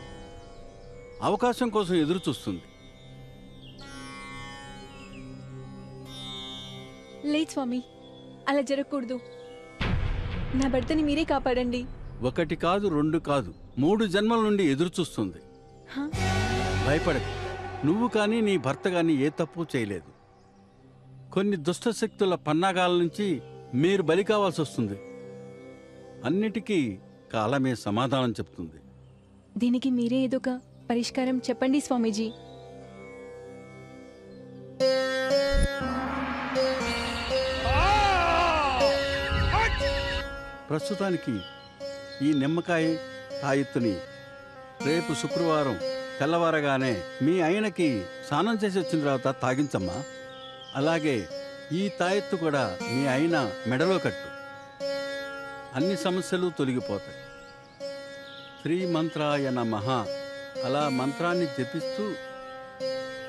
అవకాశం కోసం ఎదురు చూస్తుంది. లేదు స్వామి, అలా జరగకూడదు. నా భర్తని మీరే కాపాడండి. 1 కాదు 2 కాదు 3 జన్మల నుండి ఎదురు చూస్తుంది. భయపడకు, నువ్వు కానీ నీ భర్త కానీ ఏ తప్పు చేయలేదు. కొన్ని దుష్టశక్తుల పన్నాగాల నుంచి మీరు బలి కావాల్సి వస్తుంది. అన్నిటికీ కాలమే సమాధానం చెప్తుంది. దీనికి మీరే ఏదో ఒక పరిష్కారం చెప్పండి స్వామీజీ. ప్రస్తుతానికి ఈ నిమ్మకాయ తాయెత్తుని రేపు శుక్రవారం తెల్లవారగానే మీ ఆయనకి స్నానం చేసి వచ్చిన తర్వాత తాగించమ్మా. అలాగే ఈ తాయెత్తు కూడా మీ ఆయన మెడలో కట్టు. అన్ని సమస్యలు తొలగిపోతాయి. శ్రీమంత్రాయ నమః అలా మంత్రాన్ని జపిస్తూ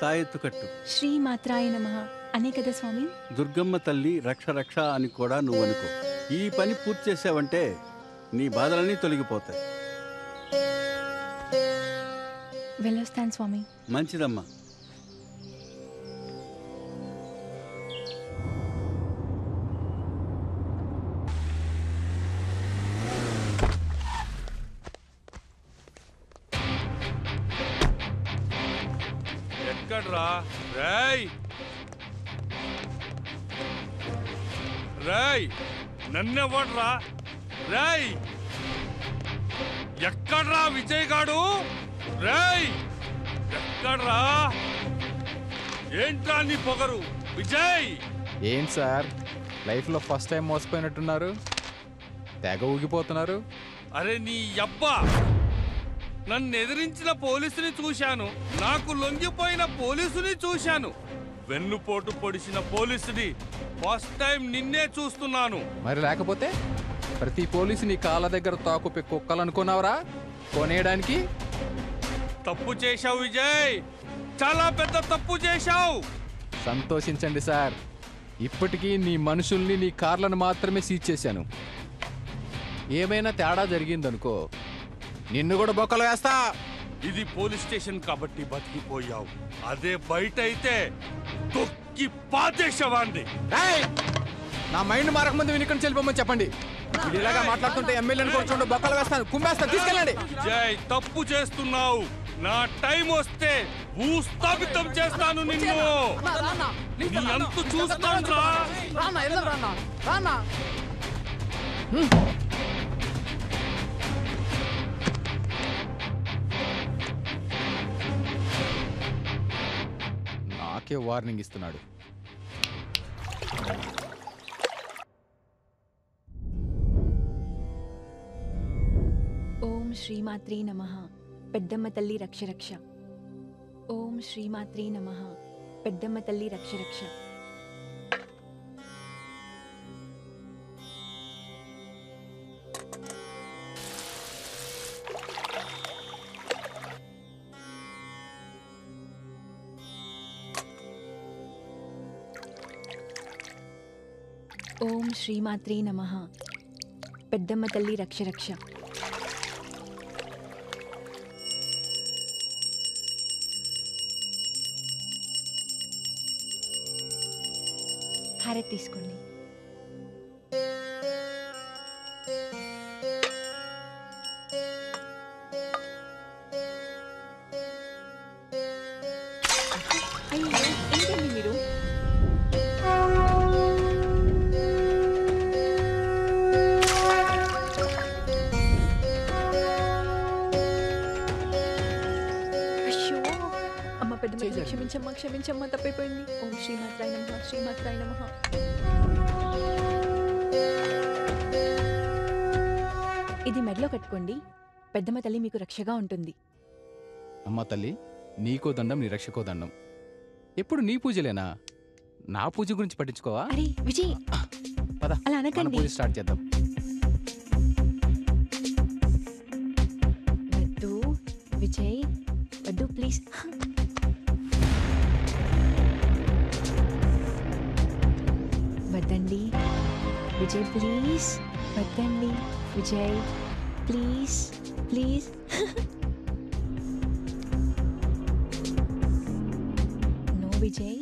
తాయెత్తు కట్టు. శ్రీమాత్రాయ నమః అనే కదా స్వామి? దుర్గమ్మ తల్లి రక్ష రక్ష అని కూడా నువ్వు అనుకో. ఈ పని పూర్తి చేసావంటే నీ బాధలన్నీ తొలగిపోతాయి. వెళ్ళొస్తాను స్వామి. మంచిదమ్మా. ఎక్కడ్రా రేయ్? రేయ్ నన్నెవడ్రా రేయ్? ఎక్కడ్రా విజయ్ గాడు? రేయ్ ఎక్కడ్రా? ఏంట్రా నీ పొగరు విజయ్? ఏంటి సార్, లైఫ్లో ఫస్ట్ టైం మోసపోయినట్టున్నారు, తెగ ఊగిపోతున్నారు. అరే నీ అబ్బా, నన్ను ఎదిరించిన పోలీసుని చూశాను, నాకు లొంగిపోయిన పోలీసుని చూశాను, వెన్నుపోటు పొడిచిన పోలీసుని ఫస్ట్ టైం నిన్నే చూస్తున్నాను. మరి లేకపోతే ప్రతి పోలీసు నీ కాళ్ళ దగ్గర తాకుపే కుక్కలనుకున్నావురా కొనేయడానికి? తప్పు చేశావు విజయ్, చాలా పెద్ద తప్పు చేశావు. సంతోషించండి సార్, ఇప్పటికీ నీ మనుషుల్ని నీ కార్లను మాత్రమే సీజ్ చేశాను. ఏమైనా తేడా జరిగిందనుకో నిన్ను కూడా బొక్కలు వేస్తా. ఇది పోలీస్ స్టేషన్ కాబట్టి బతికిపోయావు, అదే బయట అయితే తొక్కి పాతేశవాండి. నా మైండ్ మారకముందు వినికని చెల్లిపోమని చెప్పండి. ఇది ఇలాగా మాట్లాడుతుంటే ఎమ్మెల్యేని కూర్చోండి బొక్కలు వేస్తాను, కుమ్మేస్తాను, తీసుకెళ్ళండి. జై తప్పు చేస్తున్నావు, నా టైం వస్తే భూస్థాపితం చేస్తాను నిన్ను. నీ అంతు చూస్తాను రా. నాకే వార్నింగ్ ఇస్తున్నాడు. ఓం శ్రీమాత్రే నమః పెద్దమ్మ తల్లి రక్ష రక్ష. ఓం శ్రీమాత్రే నమః పెద్దమ్మ తల్లి రక్ష రక్ష. ఓం శ్రీమాత్రే నమః పెద్దమ్మ తల్లి రక్ష రక్ష. హారతి తీసుకోండి. అయ్యో ఏంటండి మీరు? క్షమించమ్మా క్షమించమ్మా తప్పైపోయింది. ఓం శ్రీమాత్రాయ నమః శ్రీమాత్రాయ నమః. ఇది మెడలో కట్టుకోండి. పెద్దమ్మ తల్లి మీకు రక్షగా ఉంటుంది. అమ్మ తల్లి, నీకో దండం, నీ రక్షకో దండం. ఎప్పుడు నీ పూజలేనా? నా పూజ గురించి పట్టించుకోవా? అరే విజయ్, పద అలా మన అనకండి. పూజ స్టార్ట్ చేద్దాం. వద్దు విజయ్, వద్దు ప్లీజ్. వద్దండి విజయ్, ప్లీజ్ వద్దండి Vijay, please please. No Vijay.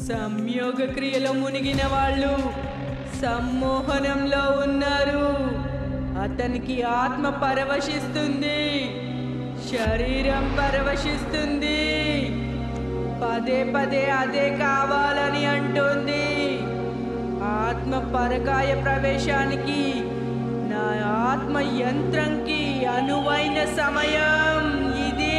సంయోగ క్రియలో మునిగిన వాళ్ళు సమ్మోహనంలో ఉన్నారు. అతనికి ఆత్మ పరవశిస్తుంది, శరీరం పరవశిస్తుంది, పదే పదే అదే కావాలని అంటుంది. ఆత్మ పరకాయ ప్రవేశానికి నా ఆత్మ యంత్రంకి అనువైన సమయం ఇదే.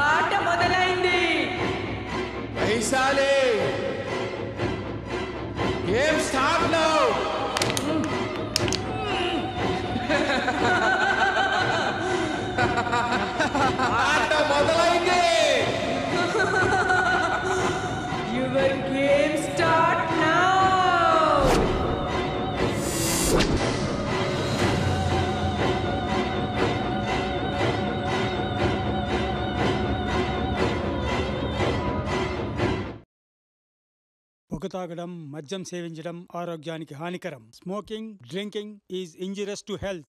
ఆట మొదలైంది. Vaishali, game start now. ఆట మొదలైంది. Your game start now. పొగ తాగడం, మద్యం సేవించడం ఆరోగ్యానికి హానికరం. Smoking, drinking is injurious to health.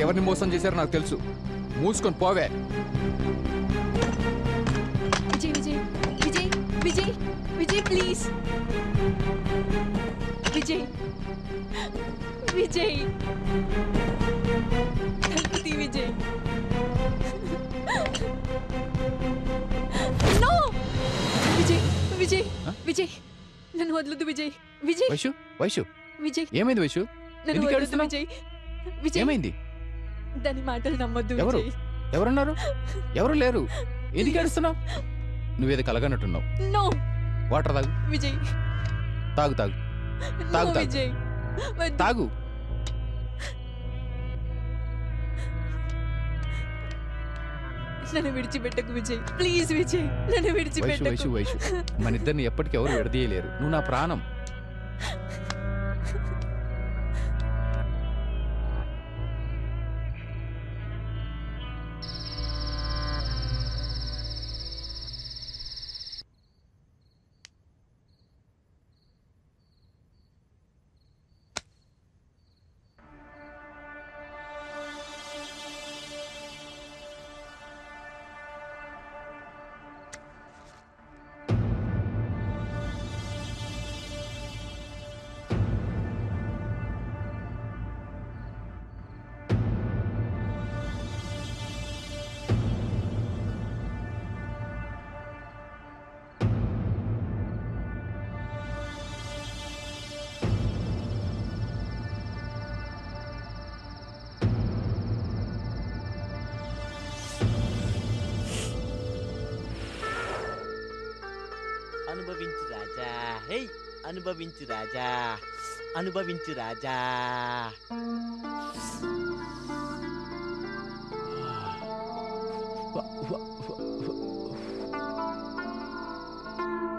ఎవరిని మోసం చేశారో నాకు తెలుసు. మూసుకొని పోవే. విజయ్ విజయ్ విజయ్ విజయ్ విజయ్ ప్లీజ్. విజయ్ విజయ్ తలుపుతీ విజయ్. నో విజయ్ విజయ్ విజయ్ నన్ను వదలదు విజయ్. విజయ్ వైషు వైషు విజయ్ ఏమైంది వైషు? నన్ను ఎందుకు వదలదు ఏడుస్తున్నావ్? విజయ్. విజయ్ ఏమైంది? దాని మాటలు నమ్మొద్దు ఎవరు విజయ్. ఎవరున్నారు? ఎవరు లేరు. ఎందుకు ఏడుస్తున్నావు? నువ్వేదో కలగనట్టున్నావు. నో వాటర్ తాగు. విజయ్ తాగు తాగు నో తాగు తాగు విజయ్ వద్దు. తాగు. నన్ను విడిచిపెట్టకు విజయ్ ప్లీజ్ విజయ్ నన్ను వైషు విడిచిపెట్టకు. వైషు వైషు మన ఇద్దరిని ఎప్పటికీ ఎవరు విడదీయలేరు. నువ్వు నా ప్రాణం. అనుభవించు రాజా, హే అనుభవించు రాజా, అనుభవించు రాజా.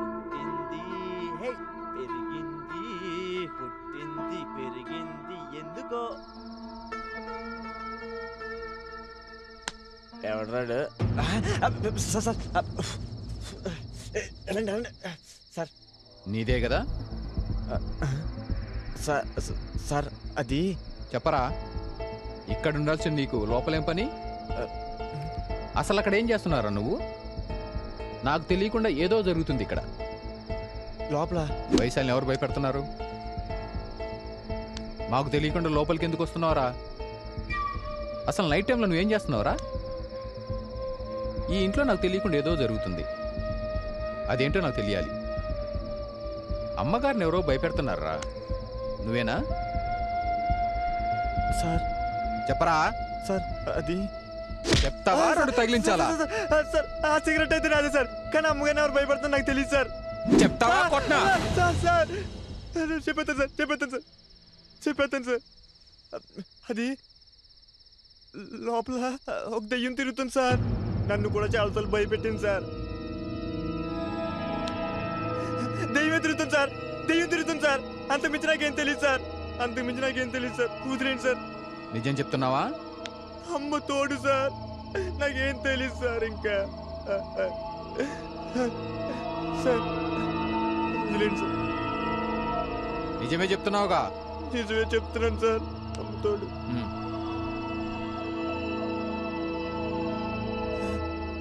పుట్టింది హే పెరిగింది, పుట్టింది పెరిగింది ఎందుకో. ఎవడ్రాడు? సార్ సార్ వెళ్ళండి వెళ్ళండి సార్. నీదే కదా? సార్ సార్ అది చెప్పరా. ఇక్కడ ఉండాల్సింది నీకు లోపలేం పని? అసలు అక్కడ ఏం చేస్తున్నారా నువ్వు? నాకు తెలియకుండా ఏదో జరుగుతుంది ఇక్కడ లోపల. వైశాల్ని ఎవరు భయపెడుతున్నారు? మాకు తెలియకుండా లోపలికి ఎందుకు వస్తున్నావురా? అసలు నైట్ టైంలో నువ్వేం చేస్తున్నావురా? ఈ ఇంట్లో నాకు తెలియకుండా ఏదో జరుగుతుంది. అదేంటో నాకు తెలియాలి. అమ్మగారిని ఎవరో భయపెడుతున్నారా? నువ్వేనా? సార్ చెప్పరా. సార్ అది చెప్తావా? రెండు తగిలించాలా? సార్ ఆ సిగరెట్ అయితే నాదే సార్, కానీ అమ్మగారిని ఎవరు భయపడుతున్నా నాకు తెలియదు సార్. చెప్తావా? కొట్నా? సార్ సార్ చెప్పేస్తాను సార్, చెప్పేస్తాను సార్, చెప్పేస్తాను సార్. అది లోపల ఒక దెయ్యం తిరుగుతుంది సార్. నన్ను కూడా చాలాసార్లు భయపెట్టింది సార్. దెయ్యం తిరుగుతుంది సార్, దెయ్యం తిరుగుతుంది సార్. అంతకుమించి నాకేం తెలియదు సార్, అంతకుమించి నాకేం తెలియదు సార్. వదిలేండి సార్. నిజం చెప్తున్నావా? అమ్మ తోడు సార్, నాకేం తెలియదు సార్. ఇంకా సార్ వదిలేండి సార్. నిజమే చెప్తున్నావుగా? నిజమే చెప్తున్నాను సార్. అమ్మ తోడు.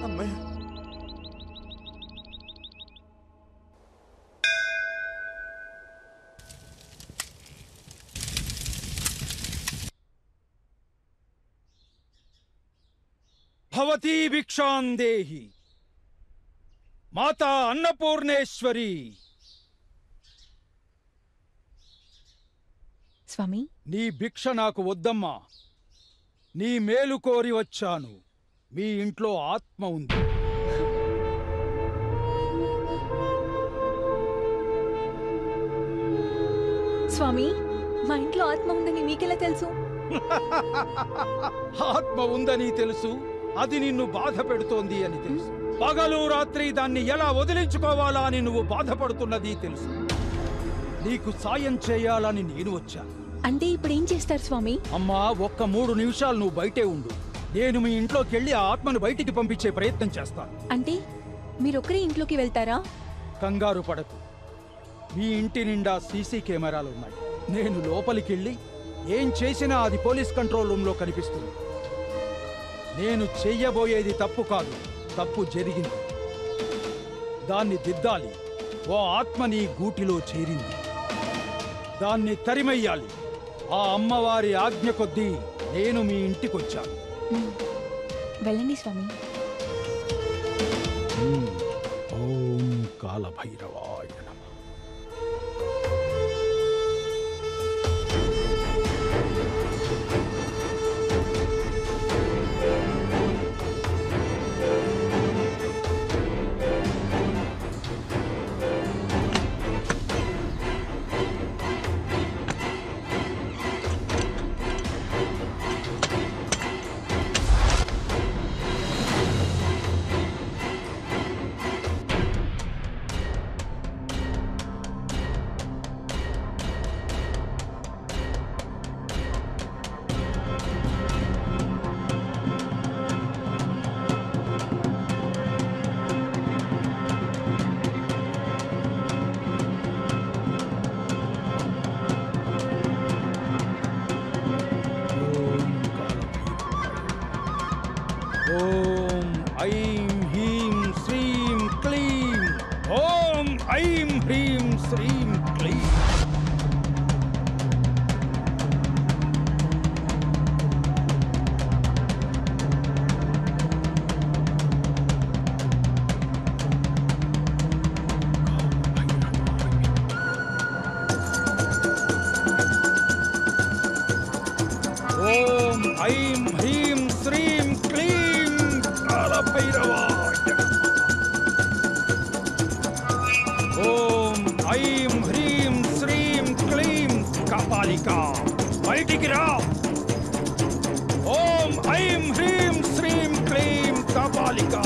అమ్మాయి భవతీ భిక్షాం దేహి మాతా అన్నపూర్ణేశ్వరి. స్వామి నీ భిక్ష నాకు వద్దమ్మా. నీ మేలు కోరి వచ్చాను. మీ ఇంట్లో ఆత్మ ఉంది. స్వామి మా ఇంట్లో ఆత్మ ఉందని మీకెలా తెలుసు? ఆత్మ ఉందని తెలుసు, అది నిన్ను బాధ పెడుతోంది అని తెలుసు. పగలు రాత్రి దాన్ని ఎలా వదిలించుకోవాలా అని నువ్వు బాధపడుతున్నది తెలుసు. నీకు సాయం చేయాలని నేను వచ్చాను. అంటే ఇప్పుడు ఏం చేస్తారు స్వామి? అమ్మా, ఒక్క 3 నిమిషాలు నువ్వు బయటే ఉండు. నేను మీ ఇంట్లోకి వెళ్ళి ఆ ఆత్మను బయటికి పంపించే ప్రయత్నం చేస్తాను. అంటే మీరొక్కరే ఇంట్లోకి వెళ్తారా? కంగారు పడకు. మీ ఇంటి నిండా సీసీ కెమెరాలు ఉన్నాయి. నేను లోపలికి వెళ్ళి ఏం చేసినా అది పోలీస్ కంట్రోల్ రూమ్లో కనిపిస్తుంది. నేను చెయ్యబోయేది తప్పు కాదు, తప్పు జరిగింది. దాన్ని దిద్దాలి. ఓ ఆత్మ నీ గూటిలో చేరింది, దాన్ని తరిమెయ్యాలి. ఆ అమ్మవారి ఆజ్ఞ కొద్దీ నేను మీ ఇంటికొచ్చాను. వెళ్ళండి స్వామి. ఓం కాలభైరవాయ నమః. ఓం ఐం హ్రీం శ్రీం క్లీం. ఓం ఐం హ్రీం శ్రీం క్లీం. ఓం ఐం హ్రీం శ్రీం క్లీం కాలభైరవాయ నమః. ఓం ఐం హ్రీం శ్రీం క్లీం కపాలికా బయటికి రా. ఓం ఐం హ్రీం శ్రీం క్లీం కపాలికా.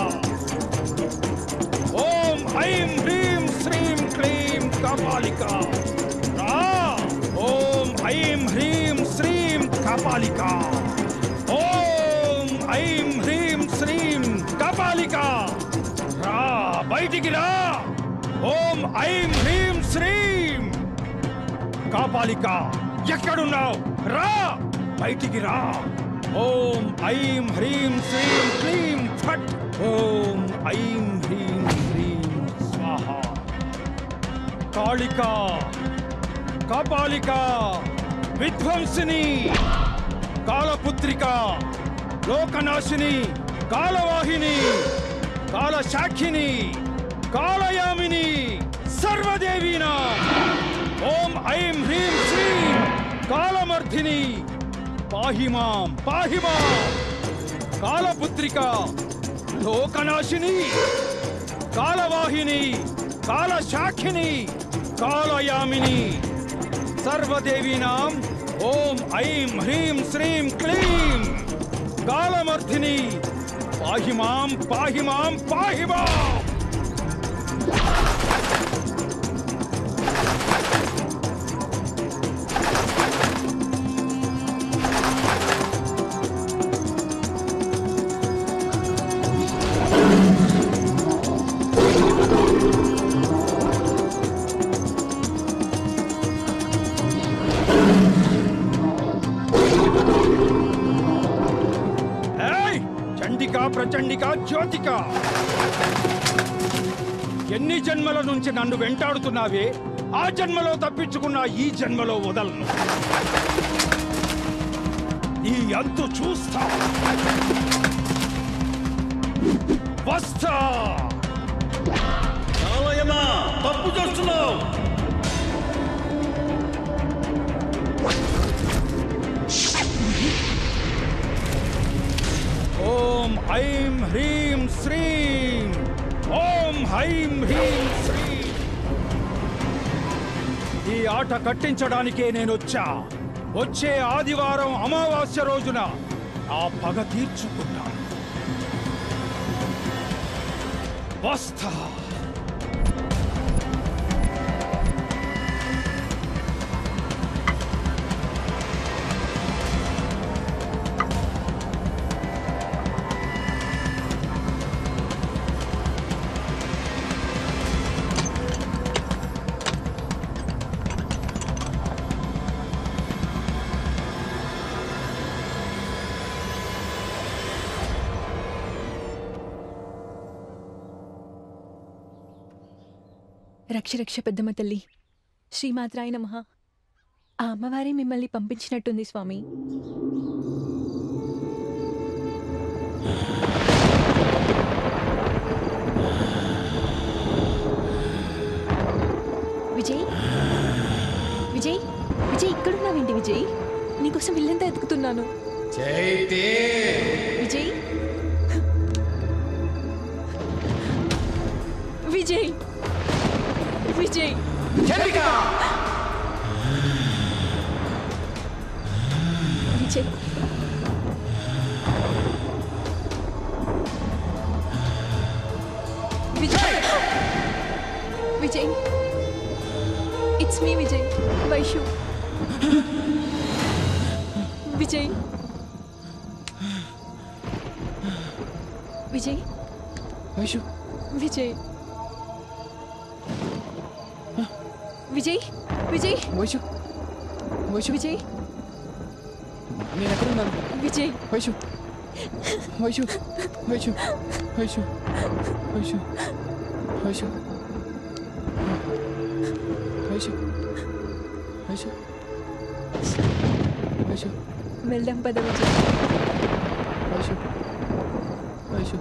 ఓం ఐం హ్రీం శ్రీం క్లీం కపాలికా రా. ఓం ఐం హ్రీం శ్రీం కపాలికా. ఓం ఐం హ్రీం శ్రీం కపాలికా రా, బయటికి రా. ఓం ఐం హ్రీం శ్రీం కపాలికా. ఎక్కడున్నావు? రా, బయటికి రా. ఓం ఐం హ్రీం శ్రీం క్లీం ఫట్. ఓం ఐం హ్రీం శ్రీం స్వాహ. కాళికా, కపాలికా, విధ్వంసిని, కాలపుత్రిక, లోకనాశిని, కాలవాహిని, కాలశాఖిని, కాలయామిని, సర్వదేవీనా. ఓం ఐం హ్రీం శ్రీం కాలమర్ధిని పాహి మాం, పాహి మాం. కాలపుత్రిక, లోకనాశిని, కాలవాహిని, కాలశాఖిని, కాలయామిని, సర్వదేవీనాం. ఓం ఐం హ్రీం శ్రీం క్లీం కాలమర్ధిని పాహి మాం, పాహి మాం, పాహి మాం. ప్రచండిక, జ్యోతిక, ఎన్ని జన్మల నుంచి నన్ను వెంటాడుతున్నావే, ఆ జన్మలో తప్పించుకున్నా ఈ జన్మలో వదలను. ఈ అంతు చూస్తా. వస్తా. తప్పు చేస్తున్నావు. ఓం ఐం హ్రీం శ్రీం. ఓం ఐం హ్రీం శ్రీం. ఈ ఆట కట్టించడానికే నేనొచ్చా. వచ్చే ఆదివారం అమావాస్య రోజున ఆ పగ తీర్చుకున్నాను. వస్తా. రక్ష రక్ష పెద్దమ్మ తల్లి, శ్రీమాత్రాయ నమః. ఆ అమ్మవారే మిమ్మల్ని పంపించినట్టుంది స్వామి. విజయ్, విజయ్, విజయ్ ఇక్కడున్నావేంటి విజయ్? నీకోసం ఇల్లంతా ఎతుకుతున్నాను. Vijay, Vijay, Vijay, Vijay, Vijay, Vijay, it's me Vijay, Vaishu. విజయ్, విజయ్, వైషు, విజయ్, విజయ్, విజయ్, వైషు, వైషు, విజయ్, నేను ఎక్కడున్నాను? విజయ్, వైషు, వైషు, వైషు, వైషు, వైషు, వైషు, వైషు, వైషు, వైషు, వెళ్దాం పద Vijay. Vaishu, Vaishu.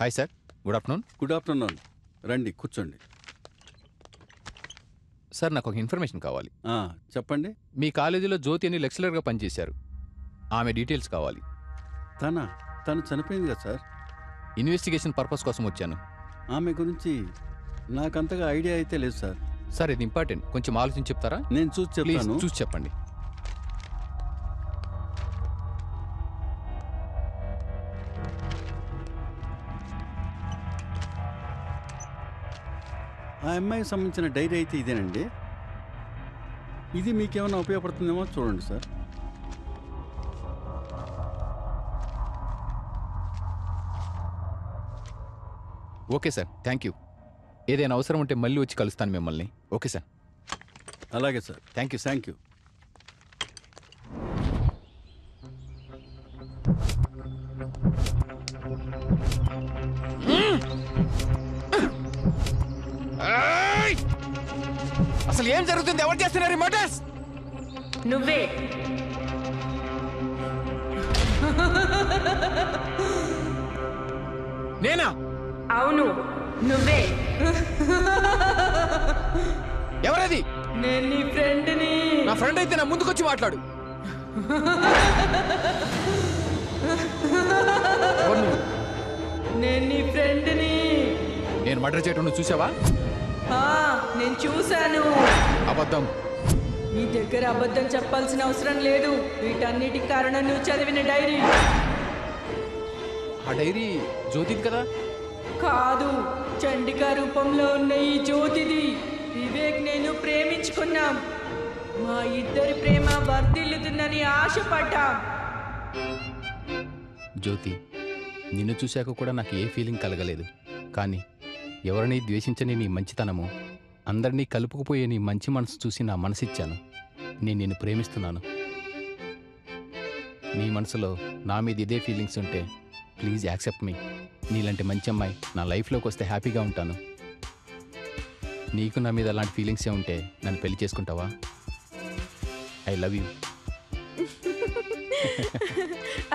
Hi sir, good afternoon. Good afternoon. రండి కూర్చోండి. సార్, నాకు ఒక ఇన్ఫర్మేషన్ కావాలి. చెప్పండి. మీ కాలేజీలో జ్యోతి అని లెక్చరర్గా పనిచేశారు. ఆమె డీటెయిల్స్ కావాలి. తను చనిపోయింది కదా సార్. ఇన్వెస్టిగేషన్ పర్పస్ కోసం వచ్చాను. ఆమె గురించి నాకంతగా ఐడియా అయితే లేదు సార్. సార్, ఇది ఇంపార్టెంట్, కొంచెం ఆలోచించి చెప్తారా? నేను చూసి చెప్తాను. చూసి చెప్పండి. ఆ అమ్మాయికి సంబంధించిన డైరీ అయితే ఇదేనండి. ఇది మీకేమైనా ఉపయోగపడుతుందేమో చూడండి sir. Okay sir, thank you. ఏదైనా అవసరం ఉంటే మళ్ళీ వచ్చి కలుస్తాను మిమ్మల్ని. Okay sir. అలాగే sir. Thank you. Thank you. అసలు ఏం జరుగుతుంది? ఎవరు చేస్తున్నారు మర్డర్స్? నువ్వే. నేనా? అవును, నువ్వే. ఎవరది? నేను నీ ఫ్రెండ్ని. నా ఫ్రెండ్ అయితే నా ముందుకొచ్చి మాట్లాడు. నేను నీ ఫ్రెండ్ని. నేను మర్డర్ చేయటం నువ్వు చూసావా? నేను చూశాను. అబద్ధం. నీ దగ్గర అబద్ధం చెప్పాల్సిన అవసరం లేదు. వీటన్నిటికి కారణం నువ్వు చదివిన డైరీ. ఆ డైరీ జ్యోతిది కదా? కాదు, చండికా రూపంలో ఉన్న ఈ జ్యోతిది. వివేక్ నేను ప్రేమించుకున్నాం. మా ఇద్దరి ప్రేమ వర్ధిల్లుతుందని ఆశపడ్డాం. జ్యోతి, నిన్ను చూశాక కూడా నాకు ఏ ఫీలింగ్ కలగలేదు. కానీ ఎవరిని ద్వేషించని నీ మంచితనము, అందరినీ కలుపుకుపోయే నీ మంచి మనసు చూసి నా మనసిచ్చాను. నేను నిన్ను ప్రేమిస్తున్నాను. నీ మనసులో నా మీద ఇదే ఫీలింగ్స్ ఉంటే ప్లీజ్ యాక్సెప్ట్ మీ. నీలాంటి మంచి అమ్మాయి నా లైఫ్లోకి వస్తే హ్యాపీగా ఉంటాను. నీకు నా మీద అలాంటి ఫీలింగ్సే ఉంటే నన్ను పెళ్లి చేసుకుంటావా? I love you.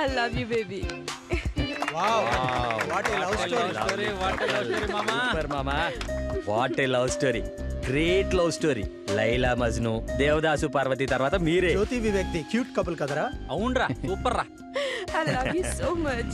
I love you, baby. Wow, what a love story. What a love story, mama. Super, mama. What a love story. Great love story. Laila Majnu, Devadasu Parvathi తర్వాత మీరే. Jyothi Vivek the cute couple కదరా? అవునరా, సూపర్ రా. I love you so much.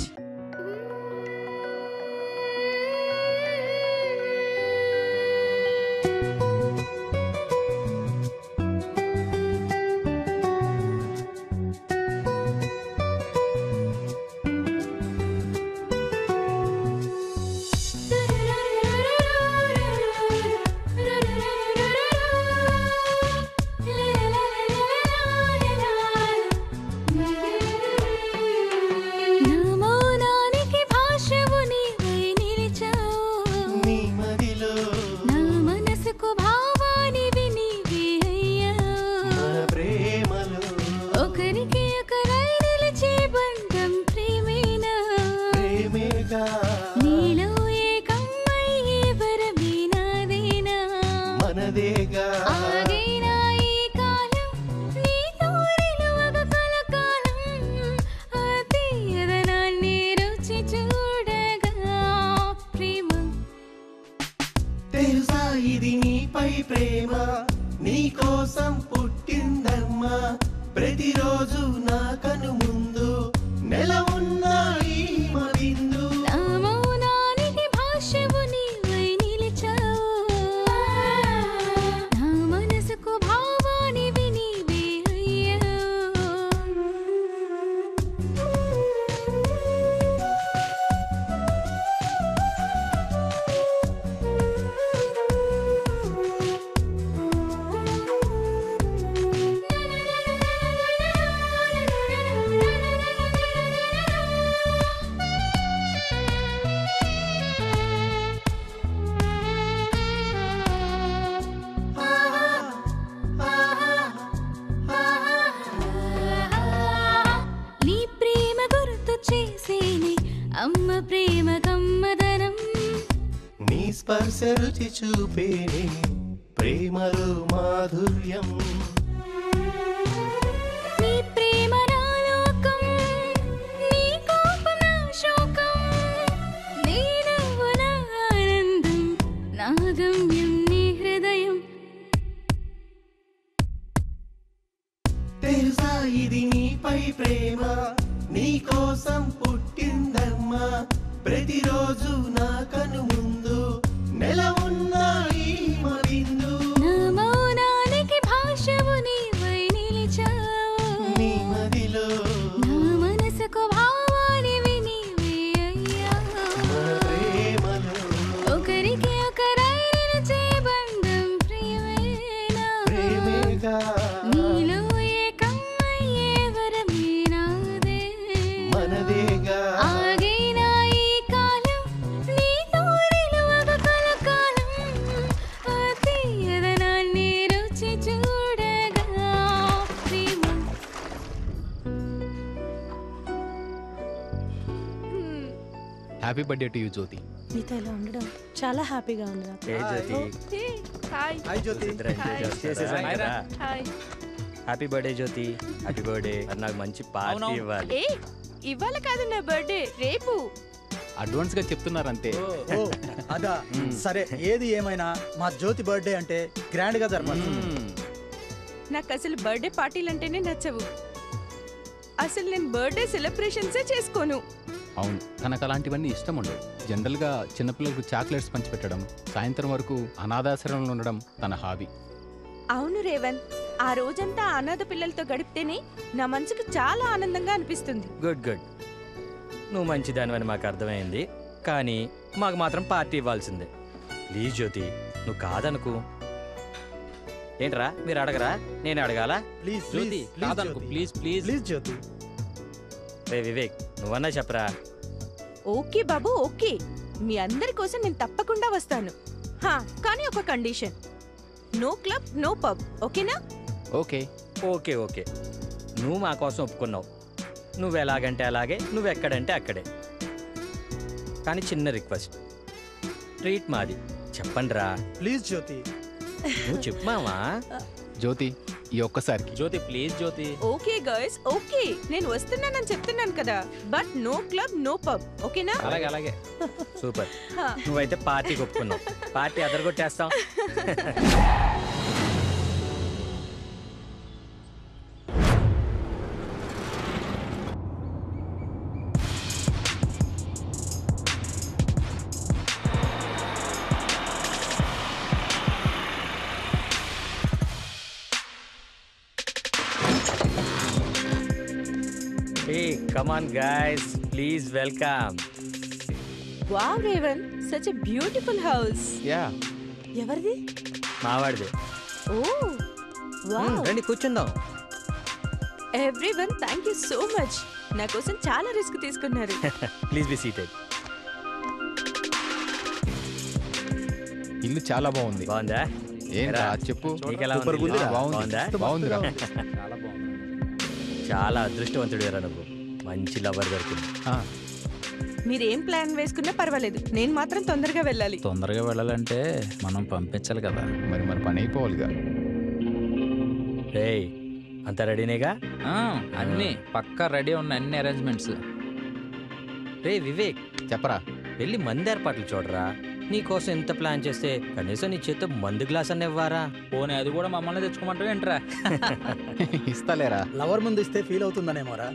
ప్రతిరోజు నా కను ముందు నెల ఉన్న ఈ మవిందు మౌనానికి భాషవు నీవై నిలిచావు నా మనసుకు భావానివి నీవే అయ్యావు నీ ప్రేమ గుర్తు చేసేనే అమ్మ ప్రేమ కమ్మదనం నీ స్పర్శ రుచి చూపేనే ప్రేమలో మాధుర్యం నీ ప్రేమ నా లోకం నీ కోపం నా శోకం నీ నవ్వు నా ఆనందం నా గమ్యం నీ హృదయం తెలుసా ఇది నీపై ప్రేమ నీ కోసం పుట్టిందమ్మా ప్రతిరోజు నా కను ముందు నెల ఉన్న ఈ మవిందు నా మౌనానికి భాషవు నీవై నిలిచావు నీ మదిలో నా మనసుకు భావానివి నీవే అయ్యావు మన ప్రేమలో ఒకరికి ఒకరై నిలిచే బంధం ప్రియమేనా ప్రేమేగా నీలో ఏకమయ్యే వరమే నాదే మనదేగా ఆగినా ఈ కాలం నీతో నిలువగ కలకాలం ఆ తీయదనాన్ని రుచి చూడగా ప్రేమ happy birthday to you Jyothi. నీతో ఇలా ఉండడం చాలా హ్యాపీగా ఉంది నాకు. ఏ జ్యోతి హాయ్ హాయ్ జ్యోతి. చేసేసాం కదా. Hi happy birthday Jyothi. Happy birthday. నాకు మంచి పార్టీ ఇవ్వాలి. ఏ ఇవాళ కాదు నా బర్త్డే, రేపు. అడ్వాన్స్ గా చెప్తున్నారు అంతే. ఓ అదా సరే, ఏది ఏమైనా మా జ్యోతి బర్త్డే అంటే గ్రాండ్ గా జరపాలి. నాకు అసలు బర్త్డే పార్టీలు అంటేనే నచ్చవు. అసలు నేను బర్త్డే సెలబ్రేషన్సే చేసుకోను. అవును, తనకు అలాంటివన్నీ ఇష్టం ఉండవు. జనరల్ గా చిన్నపిల్లలకు చాక్లెట్స్ పంచిపెట్టడం, సాయంత్రం వరకు అనాథాశ్రమంలో ఉండడం తన హాబీ. అవును రేవన్, ఆ రోజంతా అనాథ పిల్లలతో గడిపితేనే నా మనసుకు చాలా ఆనందంగా అనిపిస్తుంది. Good good. నువ్వు మంచిదానివని మాకు అర్థమైంది, కానీ మాకు మాత్రం పార్టీ ఇవ్వాల్సిందే. ప్లీజ్ జ్యోతి, నువ్వు కాదనుకు. ఏంట్రా మీరు అడగరా, నేను అడగాలా? ప్లీజ్ జ్యోతి కాదనుకు, ప్లీజ్ ప్లీజ్ ప్లీజ్ జ్యోతి. రే వివేక్, నువ్వన్నా చెప్పరా. ఓకే బాబు, ఓకే. మీ అందరి కోసం నేను తప్పకుండా వస్తాను. కానీ ఒక condition, no club no pub, ఓకేనా? ఓకే ఓకే ఓకే, నువ్వు మా కోసం ఒప్పుకున్నావు. నువ్వు ఎలాగంటే అలాగే, నువ్వు ఎక్కడంటే అక్కడే. కానీ చిన్న రిక్వెస్ట్, ట్రీట్ మాది. చెప్పండి రా ప్లీజ్ జ్యోతి. నువ్వు చెప్పమావా. జ్యోతి ఈ ఒక్కసారికి. Jyothi please Jyothi. Okay girls, okay. నేను వస్తున్నానని చెప్తున్నాను కదా, but no club no pub, ఓకేనా? అలాగే అలాగే. సూపర్. నువ్వైతే పార్టీకి ఒప్పుకున్నావు. పార్టీ అదరగొట్టేస్తాం. Hey, come on guys, please welcome. Wow Raven, such a beautiful house. Yeah. ఎవరిది? మావాడిదే. Oh, wow. రండి కూర్చుందాం. Everyone, thank you so much. నా కోసం చాలా రిస్క్ తీసుకున్నారు. Please be seated. ఇల్లు చాలా బాగుంది. బాగుందా? ఏంట్రా చెప్పు. నీకెలా ఉంది? బాగుందా? బాగుందిరా. చాలా అదృష్టవంతుడు నువ్వు. మంచి లవర్ దొరికింది. మీరేం ప్లాన్ వేసుకున్నా పర్వాలేదు, నేను మాత్రం తొందరగా వెళ్ళాలి. తొందరగా వెళ్ళాలంటే మనం పంపించాలి కదా. మరి మన పని అయిపోవాలిగా. రేయ్, అంతా రెడీనేగా? అన్నీ పక్కా రెడీ ఉన్న అన్ని అరేంజ్మెంట్స్. రే వివేక్, చెప్పరా. వెళ్ళి మంది ఏర్పాట్లు చూడరా. నీకోసం ఎంత ప్లాన్ చేస్తే కనీసం నీ చేత్తో మందు గ్లాస్ అన్న ఇవ్వారా? పోనీ అది కూడా మమ్మల్ని తెచ్చుకోమంటావు ఏంట్రా? ఇస్తాలేరా. లవర్ ముందు ఇస్తే ఫీల్ అవుతుందనేమోరా.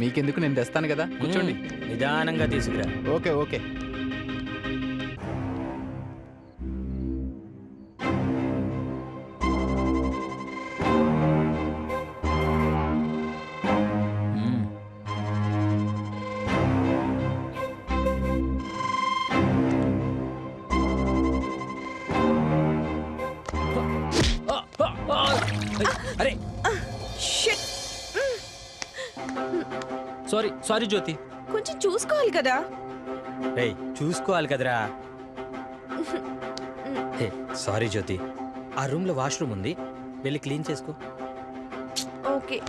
మీకెందుకు, నేను తెస్తాను కదా. కూర్చోండి. నిదానంగా తీసుకురా. Okay okay. అరే సారీ జ్యోతి. కొంచెం చూసుకోవాలి కదా. రేయ్, చూసుకోవాలి కదరా. హే సారీ జ్యోతి, ఆ రూమ్ లో వాష్రూమ్ ఉంది, వెళ్ళి క్లీన్ చేసుకో. ఓకే.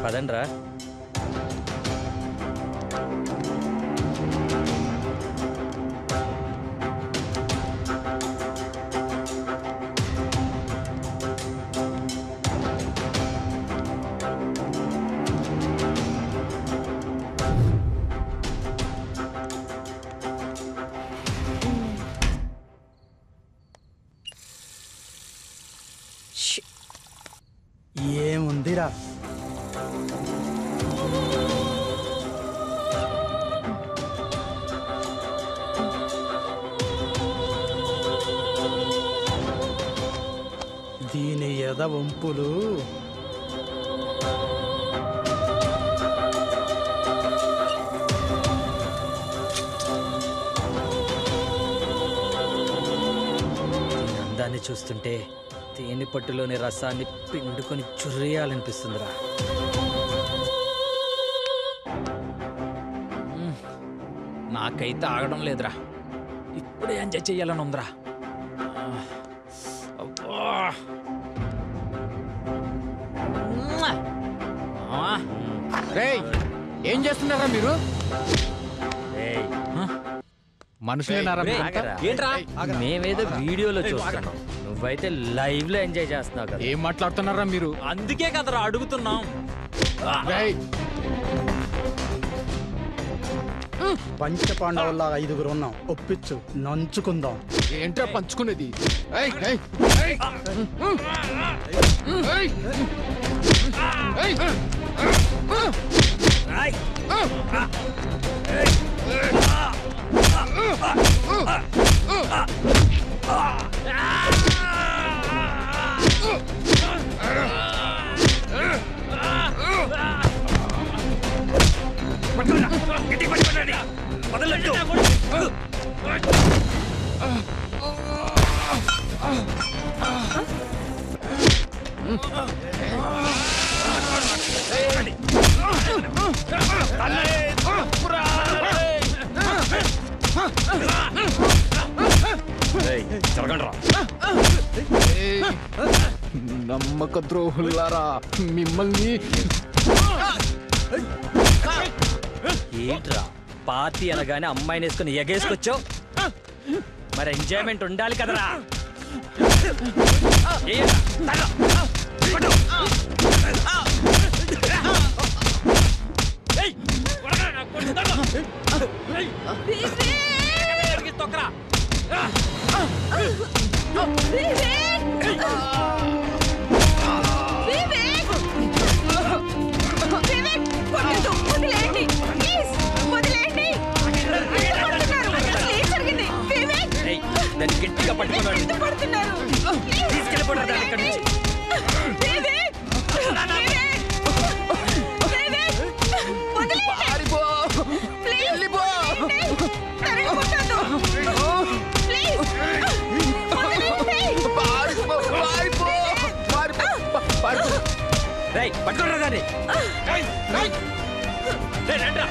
పదండ్రా. ఏముందిరా, దీని ఎద వంపులు. అందాన్ని చూస్తుంటే తేనె పట్టులోని రసాన్ని పిండుకొని చుర్రేయాలనిపిస్తుందిరా. నాకైతే ఆగడం లేదురా. ఇప్పుడే ఎంజాయ్ చెయ్యాలని ఉందిరా. ఏం చేస్తున్నారా మీరు? మనుషులేనారా? ఏంట్రా మేమేదో వీడియోలో చూస్తున్నాం, నువ్వైతే లైవ్ లో ఎంజాయ్ చేస్తున్నావు కదా. ఏం మాట్లాడుతున్నారా మీరు? అందుకే కదరా అడుగుతున్నాం. పంచ పాండవుల్లా 5గురు ఉన్నాం, ఒప్పించు, నంచుకుందాం. ఏంట్రా పంచుకునేది? నమ్మక ద్రోహులారా మిమ్మల్ని. ఏంట్రా పార్టీ అనగానే అమ్మాయిని వేసుకుని ఎగేసుకొచ్చావు? మరి ఎంజాయ్మెంట్ ఉండాలి కదరా. గట్టిగా పట్టుకున్నాడు. తీసుకెళ్ళిపోతారు దాని ఇక్కడి నుంచి. పట్టుకోరా దాన్ని. రండ్రా.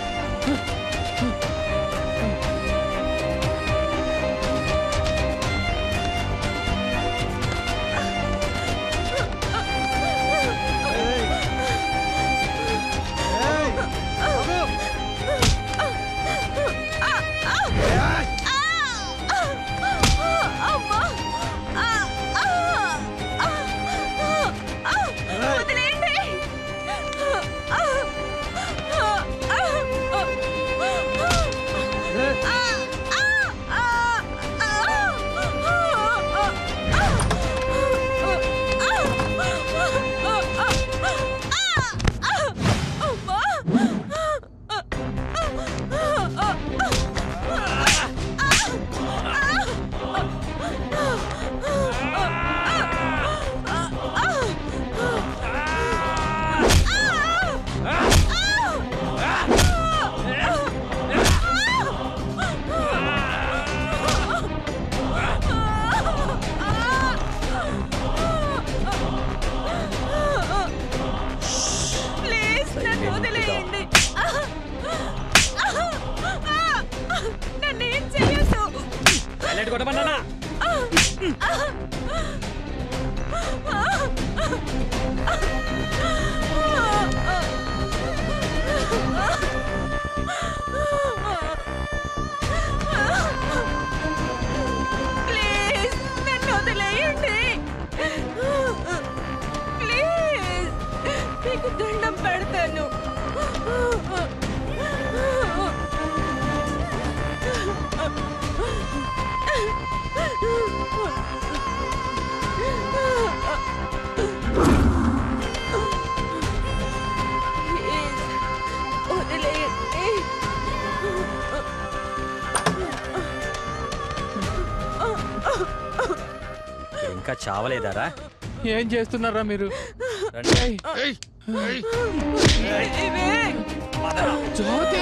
దండం పెడతాను. ఇంకా చావలేదారా? ఏం చేస్తున్నారా మీరు? జ్యోతి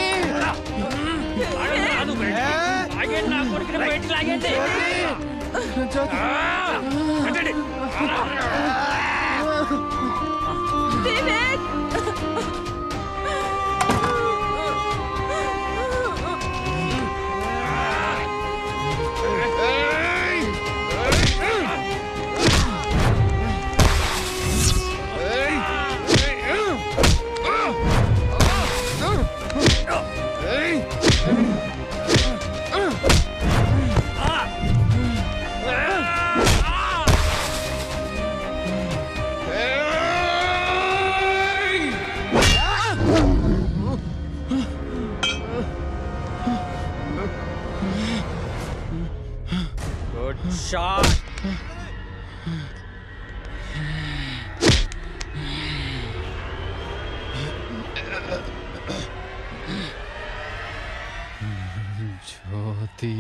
షాట్. జ్యోతి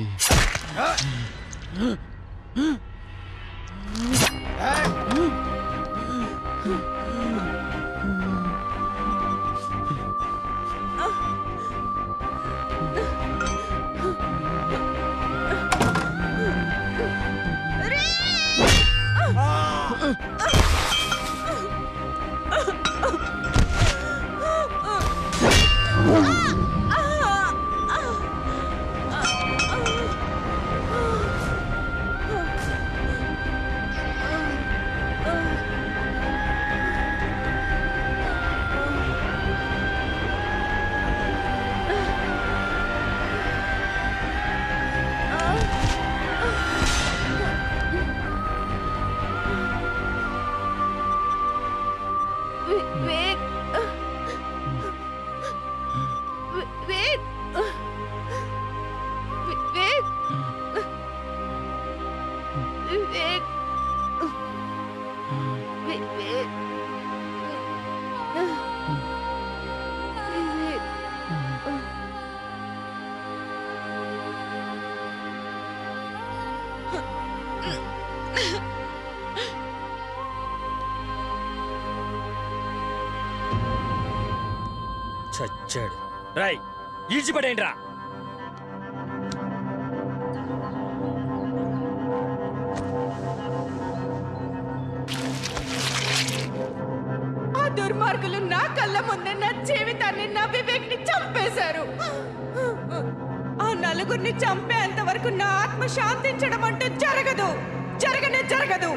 చచ్చాడు. రాయ్ ఈడ్చిపడేయండి రా. ఆ దుర్మార్గులు నా కళ్ళ ముందే నా జీవితాన్ని నా వివేక్ని చంపేశారు. ఆ నలుగురిని చంపేంత వరకు నా ఆత్మ శాంతించడం అంటూ జరగదు, జరగనే జరగదు.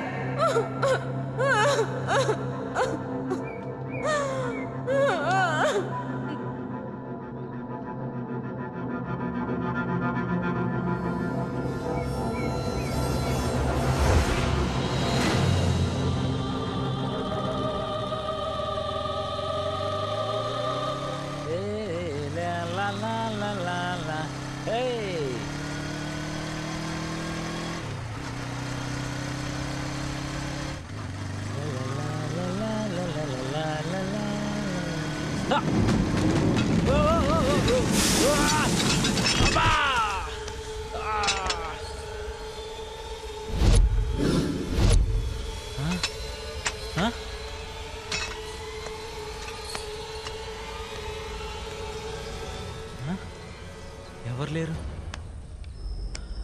ఎవరు లేరు.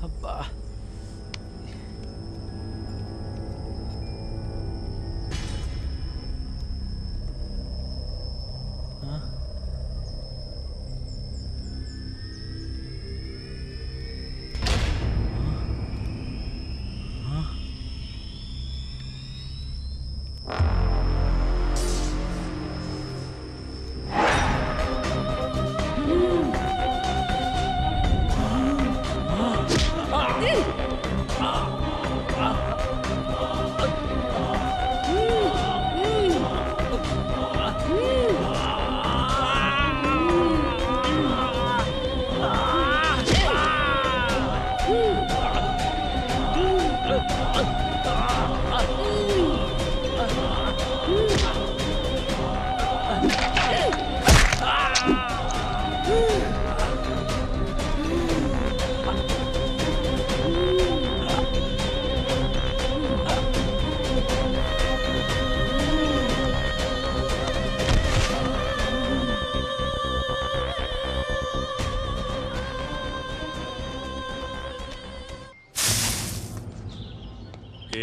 అబ్బా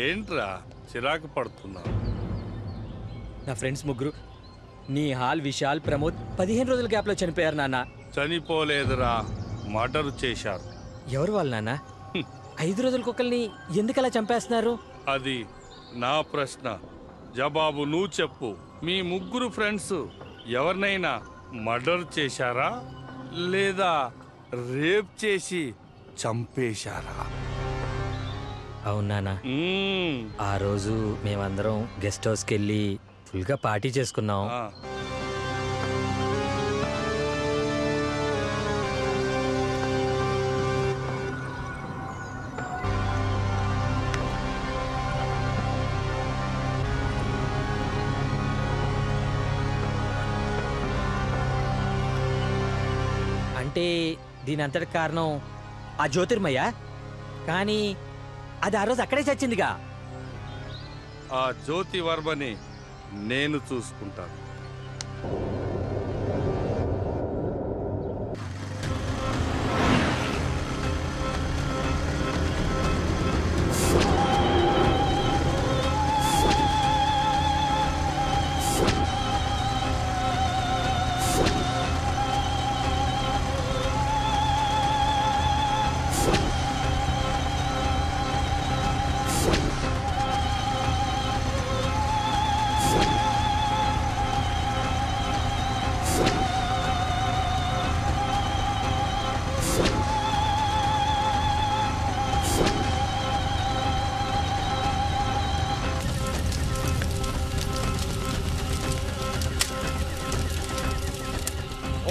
ఏంట్రా చిరాకు పడుతున్నా? నా ఫ్రెండ్స్ ముగ్గురు నీ హాల్ విశాల్ ప్రమోద్ 15 రోజుల గ్యాప్ లో చనిపోయారు నాన్న. చనిపోలేదురా, మర్డర్ చేశారు. ఎవరు వాళ్ళు నాన్న? 5 రోజుల కుక్కల్ని ఎందుకు అలా చంపేస్తున్నారు? అది నా ప్రశ్న, జవాబు నువ్వు చెప్పు. మీ ముగ్గురు ఫ్రెండ్స్ ఎవరినైనా మర్డర్ చేశారా లేదా రేప్ చేసి చంపేశారా? అవునా? ఆ రోజు మేమందరం గెస్ట్ హౌస్కి వెళ్ళి ఫుల్గా పార్టీ చేసుకున్నాం. అంటే దీని అంతటి కారణం ఆ జ్యోతిర్మయ్య. కానీ అది ఆ రోజు అక్కడే చచ్చిందిగా. ఆ జ్యోతి వర్మని నేను చూసుకుంటాను.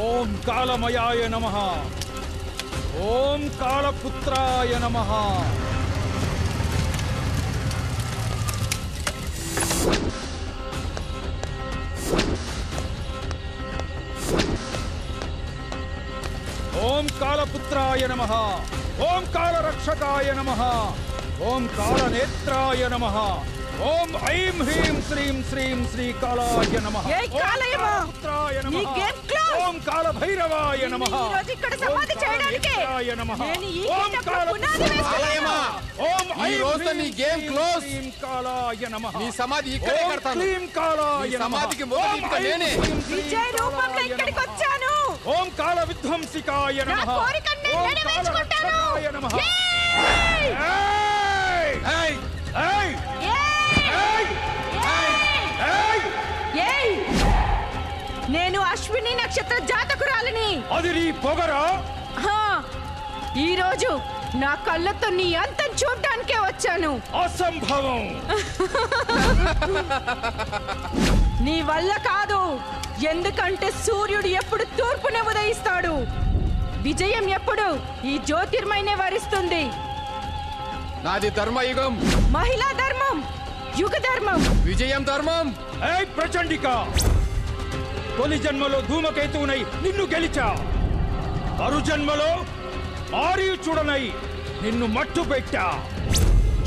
ఓం కాలమయాయ నమః. ఓం కాలపుత్రాయ నమః. ఓం కాలపుత్రాయ నమః. ఓం కాలరక్షకాయ నమః. ఓం కాలనేత్రాయ నమః. ఓం ఐం హ్రీం శ్రీం శ్రీం శ్రీకాలాయ నమః. ఏ కాలయమా? పుత్రాయ ఈ నమః. Game close. ఓం కాలభైరవాయ నమః. ఈ రోజు ఇక్కడ సమాధి చేయడానికే. కాలనేత్రాయ నమః. నేను ఈ ఓం గేమ్లో పునాది వేస్తున్నాను. ఓం ఈ ఐం రోజుతో నీ హ్రీం గేమ్ క్లోజ్. శ్రీం కాలాయ నమః. నీ సమాధి ఇక్కడే ఓం కడతాను. క్లీం కాలాయ నీ నమః. సమాధికి మొదటి ఇటుక ఓం ఐం నేనే. హ్రీం శ్రీం విజయ్ రూపంలో ఇక్కడికి వచ్చాను. ఓం కాల విధ్వంసికాయ నా నమః. కోరికను ఓం నేను కాల నెరవేర్చుకుంటాను. రక్షకాయ నమః. ఏయ్! ఏయ్! ఏయ్! ఏయ్! ఏయ్! నేను అశ్విని నక్షత్ర జాతకురాలిని. అది నీ పొగరా? హా, ఈ రోజు నా కళ్ళతో నీ అంతం చూడ్డానికే వచ్చాను. అసంభవం. నీ వల్ల కాదు. ఎందుకంటే సూర్యుడు ఎప్పుడు తూర్పునే ఉదయిస్తాడు. విజయం ఎప్పుడు ఈ జ్యోతిర్మయనే వరిస్తుంది. నాది ధర్మయుగం. మహిళా ధర్మం, యుగ ధర్మం. విజయం ధర్మం. ఏయ్ ప్రచండిక, తొలి జన్మలో ధూమకేతువునై నిన్ను గెలిచా. మరు జన్మలో ఆర్యుచుడనై నిన్ను మట్టు పెట్టా.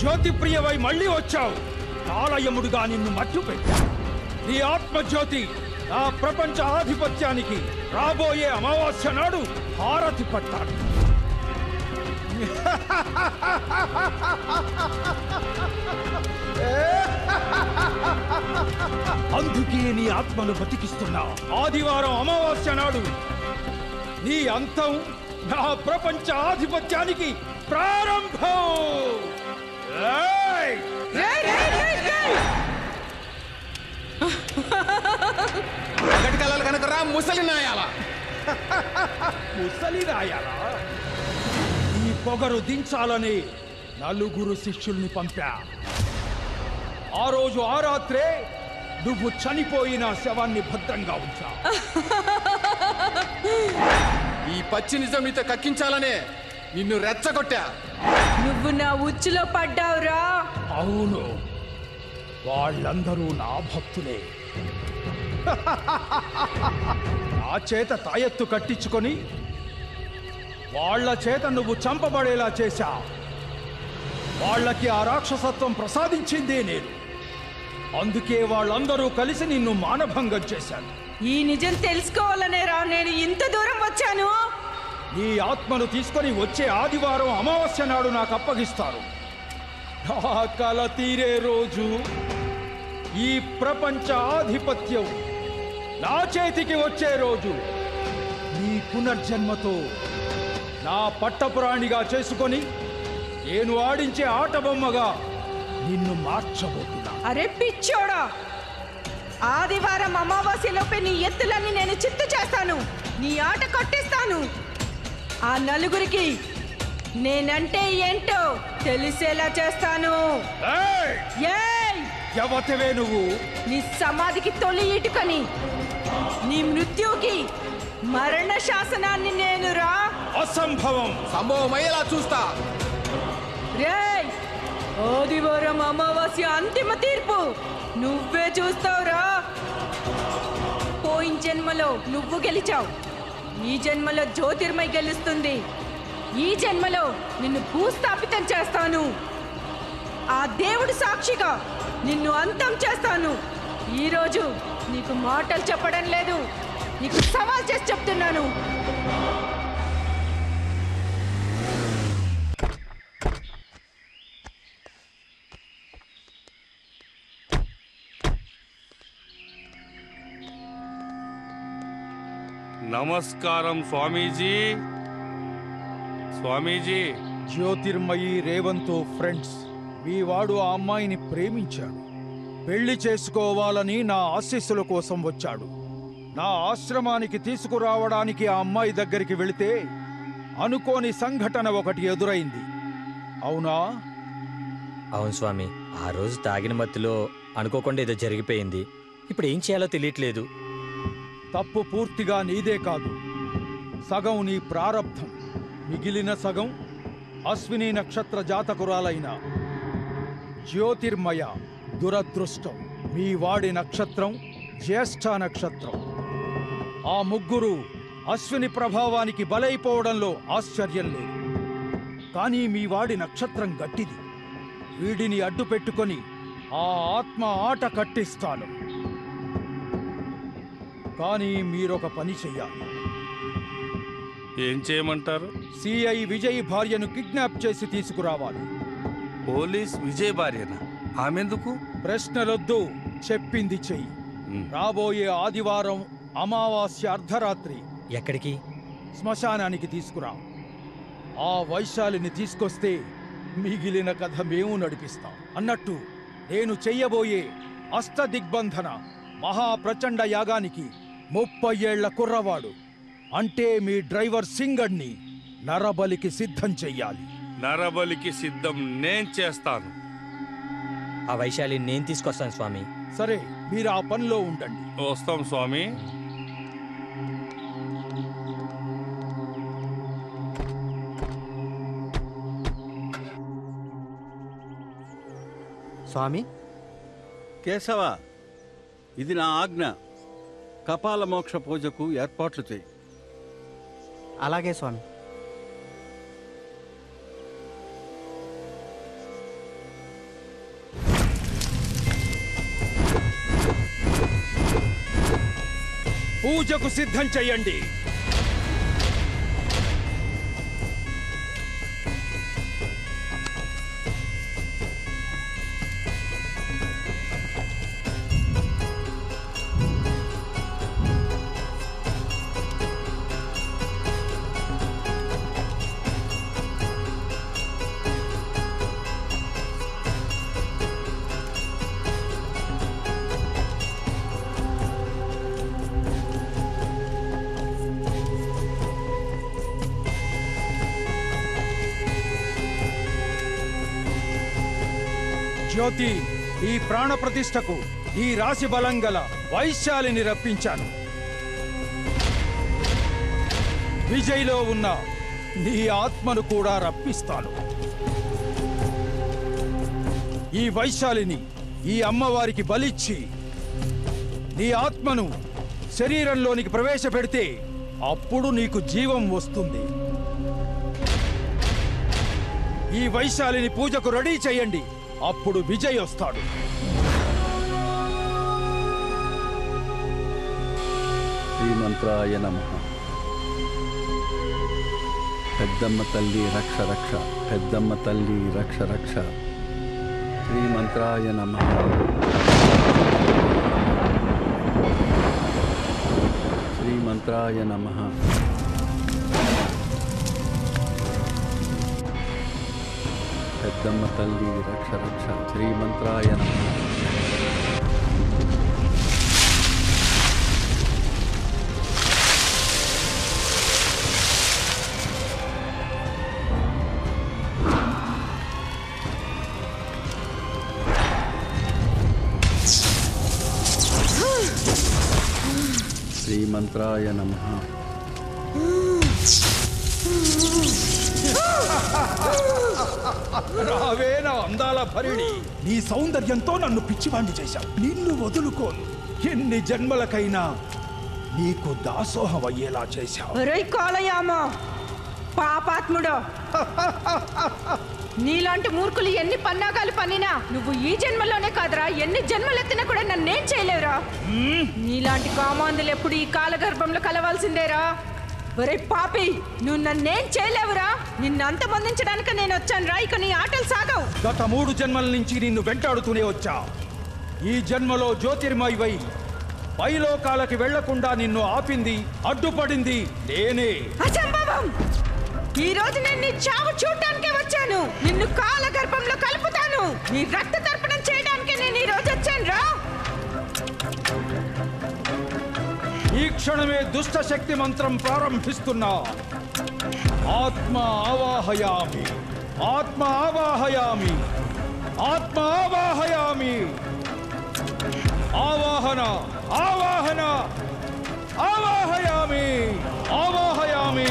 జ్యోతిప్రియవై మళ్ళీ వచ్చావు. కాలయముడుగా నిన్ను మట్టు పెట్టా. నీ ఆత్మజ్యోతి ఆ ప్రపంచ ఆధిపత్యానికి రాబోయే అమావాస్య నాడు హారతి పట్టాడు. అందుకే నీ ఆత్మను బతికిస్తున్నా. ఆదివారం అమావాస్య నాడు నీ అంతం నా ప్రపంచ ఆధిపత్యానికి ప్రారంభం. ఏయ్! ఒకటి కలలు కనుక రా ముసలి నాయాల. ముసలి రాయాలా? ఈ పొగరు దించాలని నలుగురు శిష్యుల్ని పంపా. ఆ రోజు ఆ రాత్రే నువ్వు చనిపోయిన శవాన్ని భద్రంగా ఉంచా. ఈ పచ్చి నిజం నీతో కక్కించాలనే నిన్ను రెచ్చగొట్టా. నువ్వు నా ఉచ్చులో పడ్డావురా. అవును, వాళ్ళందరూ నా భక్తులే. నా చేత తాయెత్తు కట్టించుకొని వాళ్ళ చేత నువ్వు చంపబడేలా చేశా. వాళ్ళకి ఆ రాక్షసత్వం ప్రసాదించిందే నేను. అందుకే వాళ్ళందరూ కలిసి నిన్ను మానభంగం చేశాను. ఈ నిజం తెలుసుకోవాలనేరా నేను ఇంత దూరం వచ్చాను. నీ ఆత్మను తీసుకొని వచ్చే ఆదివారం అమావాస్య నాడు నాకు అప్పగిస్తారు. నా కల తీరే రోజు ఈ ప్రపంచ ఆధిపత్యం నా చేతికి వచ్చే రోజు నీ పునర్జన్మతో నా పట్టపురాణిగా చేసుకొని నేను ఆడించే ఆట బొమ్మగా నిన్ను మార్చబోతున్నా. అరే పిచ్చోడా, ఆదివారం అమావాస్యలోపే నీ ఎత్తులన్నీ నేను చిత్తు చేస్తాను. నీ ఆట కొట్టిస్తాను. ఆ నలుగురికి నేనంటే ఏంటో తెలిసేలా చేస్తాను. ఏయ్! ఎవతవే నువ్వు? నీ సమాధికి తొలి ఇటుకని, నీ మృత్యుకి మరణ శాసనాన్ని నేనురా. అసంభవం. సంభవమయ్యేలా చూస్తా. రేయ్, ఆదివారం అమావాస్య అంతిమ తీర్పు నువ్వే చూస్తావురా. పోయిన జన్మలో నువ్వు గెలిచావు. ఈ జన్మలో జ్యోతిర్మయి గెలుస్తుంది. ఈ జన్మలో నిన్ను భూస్థాపితం చేస్తాను. ఆ దేవుడు సాక్షిగా నిన్ను అంతం చేస్తాను. ఈరోజు నీకు మాటలు చెప్పడం లేదు, నీకు సవాల్ చేసి చెప్తున్నాను. నమస్కారం స్వామీజీ. స్వామీజీ, జ్యోతిర్మయి రేవంత్ ఫ్రెండ్స్, మీ వాడు ఆ అమ్మాయిని ప్రేమించాడు. పెళ్లి చేసుకోవాలని నా ఆశీస్సుల కోసం వచ్చాడు. నా ఆశ్రమానికి తీసుకురావడానికి ఆ అమ్మాయి దగ్గరికి వెళితే అనుకోని సంఘటన ఒకటి ఎదురైంది. అవునా? అవును స్వామి, ఆ రోజు తాగిన మత్తులో అనుకోకుండా ఏదో జరిగిపోయింది. ఇప్పుడు ఏం చేయాలో తెలియట్లేదు. తప్పు పూర్తిగా నీదే కాదు, సగం నీ ప్రారబ్ధం, మిగిలిన సగం అశ్విని నక్షత్ర జాతకురాలైన జ్యోతిర్మయ దురదృష్టం. మీ వాడి నక్షత్రం జ్యేష్ఠ నక్షత్రం. ఆ ముగ్గురు అశ్విని ప్రభావానికి బలైపోవడంలో ఆశ్చర్యం లేదు. కానీ మీ వాడి నక్షత్రం గట్టిది. వీడిని అడ్డు పెట్టుకొని ఆ ఆత్మ ఆట కట్టిస్తాను. కానీ మీరొక పని చెయ్యాలి. ఏం చేయమంటారు? సిఐ విజయ్ భార్యను కిడ్నాప్ చేసి తీసుకురావాలి. పోలీస్ విజయ్ భార్యనా? ఆమెందుకు? ప్రశ్నలొద్దు, చెప్పింది చెయ్యి. రాబోయే ఆదివారం అమావాస్య అర్ధరాత్రి ఎక్కడికి? శ్మశానానికి తీసుకురా. ఆ వైశాలిని తీసుకొస్తే మిగిలిన కథ మేము నడిపిస్తాం. అన్నట్టు నేను చెయ్యబోయే అష్టదిగ్బంధన మహాప్రచండ యాగానికి 30 ఏళ్ల కుర్రవాడు అంటే మీ డ్రైవర్ సింగడ్ని నరబలికి సిద్ధం చెయ్యాలి. నరబలికి సిద్ధం నేను చేస్తాను. ఆ వైశాలి నేను తీసుకొస్తాను స్వామి. సరే, మీరు ఆ పనిలో ఉండండి. వస్తాం స్వామి. స్వామి కేశవ, ఇది నా ఆజ్ఞ. కపాల మోక్ష పూజకు ఏర్పాట్లు చేయి. అలాగే స్వామి. పూజకు సిద్ధం చెయ్యండి. జ్యోతి, ఈ ప్రాణ ప్రతిష్టకు ఈ రాశి బలం గల వైశాలిని రప్పించాను. విజయ్లో ఉన్న నీ ఆత్మను కూడా రప్పిస్తాను. ఈ వైశాలిని ఈ అమ్మవారికి బలిచ్చి నీ ఆత్మను శరీరంలోనికి ప్రవేశపెడితే అప్పుడు నీకు జీవం వస్తుంది. ఈ వైశాలిని పూజకు రెడీ చేయండి. అప్పుడు విజయ్ వస్తాడు. శ్రీమంత్రాయ నమః. పెద్దమ్మ తల్లి రక్ష రక్ష, పెద్దమ్మ తల్లి రక్ష రక్ష. శ్రీమంత్రాయ నమః. శ్రీమంత్రాయ నమః. పెద్దమ్మ తల్లి రక్ష రక్ష. శ్రీమంత్రాయ నమః. శ్రీమంత్రాయ నమః. రావే నా అందాల భరిణి, నీ సౌందర్యంతో నన్ను పిచ్చివాణ్ణి చేశావు. నిన్ను వదులుకోను. ఎన్ని జన్మలకైనా నీకు దాసోహం అయ్యేలా చేశావు. ఒరేయ్ కాలయామా, పాపాత్ముడో, నీలాంటి మూర్ఖులు ఎన్ని పన్నాగాలు పన్నినా నువ్వు ఈ జన్మలోనే కాదురా, ఎన్ని జన్మలెత్తినా కూడా నన్నేం చేయలేవురా. నీలాంటి కామాంధులు ఎప్పుడు ఈ కాలగర్భంలో కలవాల్సిందేరా. ఒరే పాపి, నువ్వు నన్నేం చేయలేవురా. నిన్ను అంతమొందించడానికి నేను వచ్చాను రా. ఇక నీ ఆటలు సాగవు. గత 3 జన్మల నుంచి నిన్ను వెంటాడుతూనే వచ్చా. ఈ జన్మలో జ్యోతిర్మయివై పైలోకాలకి వెళ్లకుండా నిన్ను ఆపింది, అడ్డుపడింది నేనే. అసంభవం. ఈ రోజు నేను నీ చావు చూడటానికే వచ్చాను. నిన్ను కాల గర్భంలో కలుపుతాను. నీ రక్త తర్పణం చేయడానికి నేను ఈ రోజు వచ్చాను రా. ఈ క్షణమే దుష్ట శక్తి మంత్రం ప్రారంభిస్తున్నా. ఆత్మ ఆవాహయామి, ఆత్మ ఆవాహయామి, ఆత్మ ఆవాహయామి. ఆవాహన, ఆవాహన, ఆవాహయామి, ఆవాహయామి,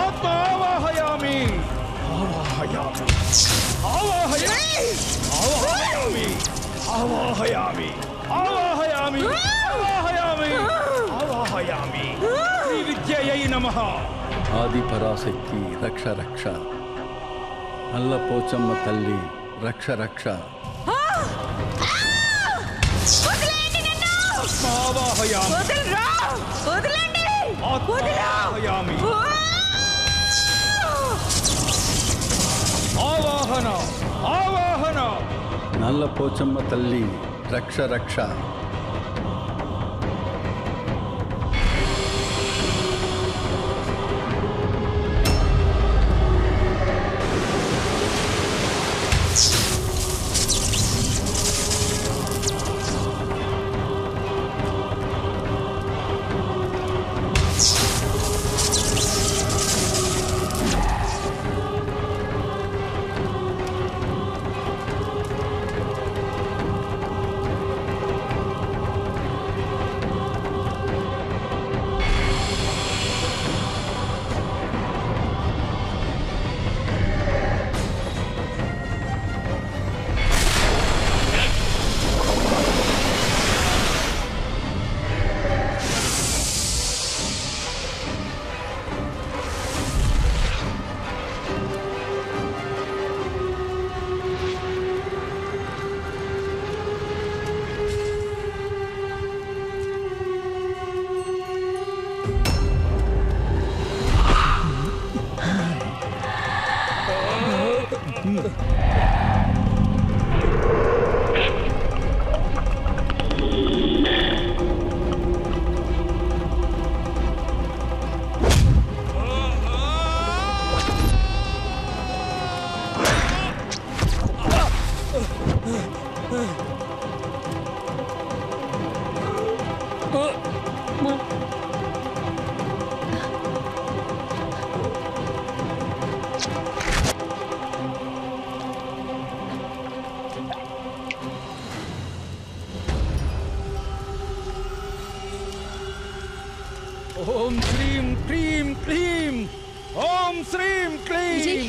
ఆత్మ ఆవాహయామి, ఆవాహయామి, ఆవాహయామి, ఆవాహయామి, ఆవాహయామి, ఆవాహయామి, ఆవాహయామి, ఆవాహయామి. శ్రీ విద్యయై నమః. ఆది పరాశక్తి రక్ష రక్ష, అల్లపోచమ్మ తల్లి రక్ష రక్ష. ఆవాహయామి, వదలరా, వదలండి, ఆవాహయామి. ఆవాహన, ఆవాహన. నల్లపోచమ్మ తల్లి రక్ష రక్ష. ఓం శ్రీం క్లీం క్లీం, ఓం శ్రీం క్లీం,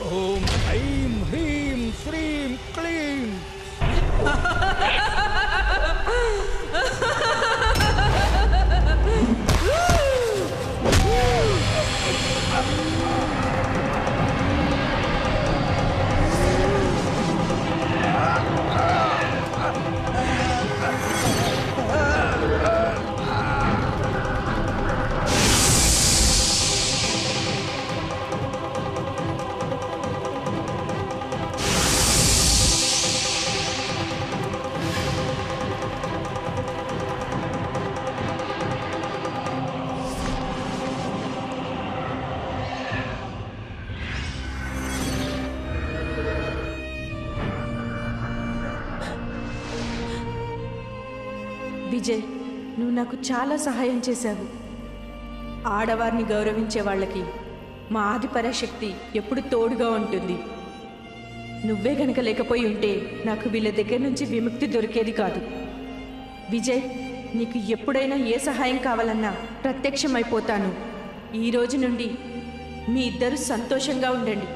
ఓం ఐం హ్రీం శ్రీం క్లీం. విజయ్, నువ్వు నాకు చాలా సహాయం చేశావు. ఆడవారిని గౌరవించే వాళ్ళకి మా ఆదిపరాశక్తి ఎప్పుడు తోడుగా ఉంటుంది. నువ్వే గనక లేకపోయి ఉంటే నాకు వీళ్ళ దగ్గర నుంచి విముక్తి దొరికేది కాదు. విజయ్, నీకు ఎప్పుడైనా ఏ సహాయం కావాలన్నా ప్రత్యక్షమైపోతాను. ఈ రోజు నుండి మీ ఇద్దరు సంతోషంగా ఉండండి.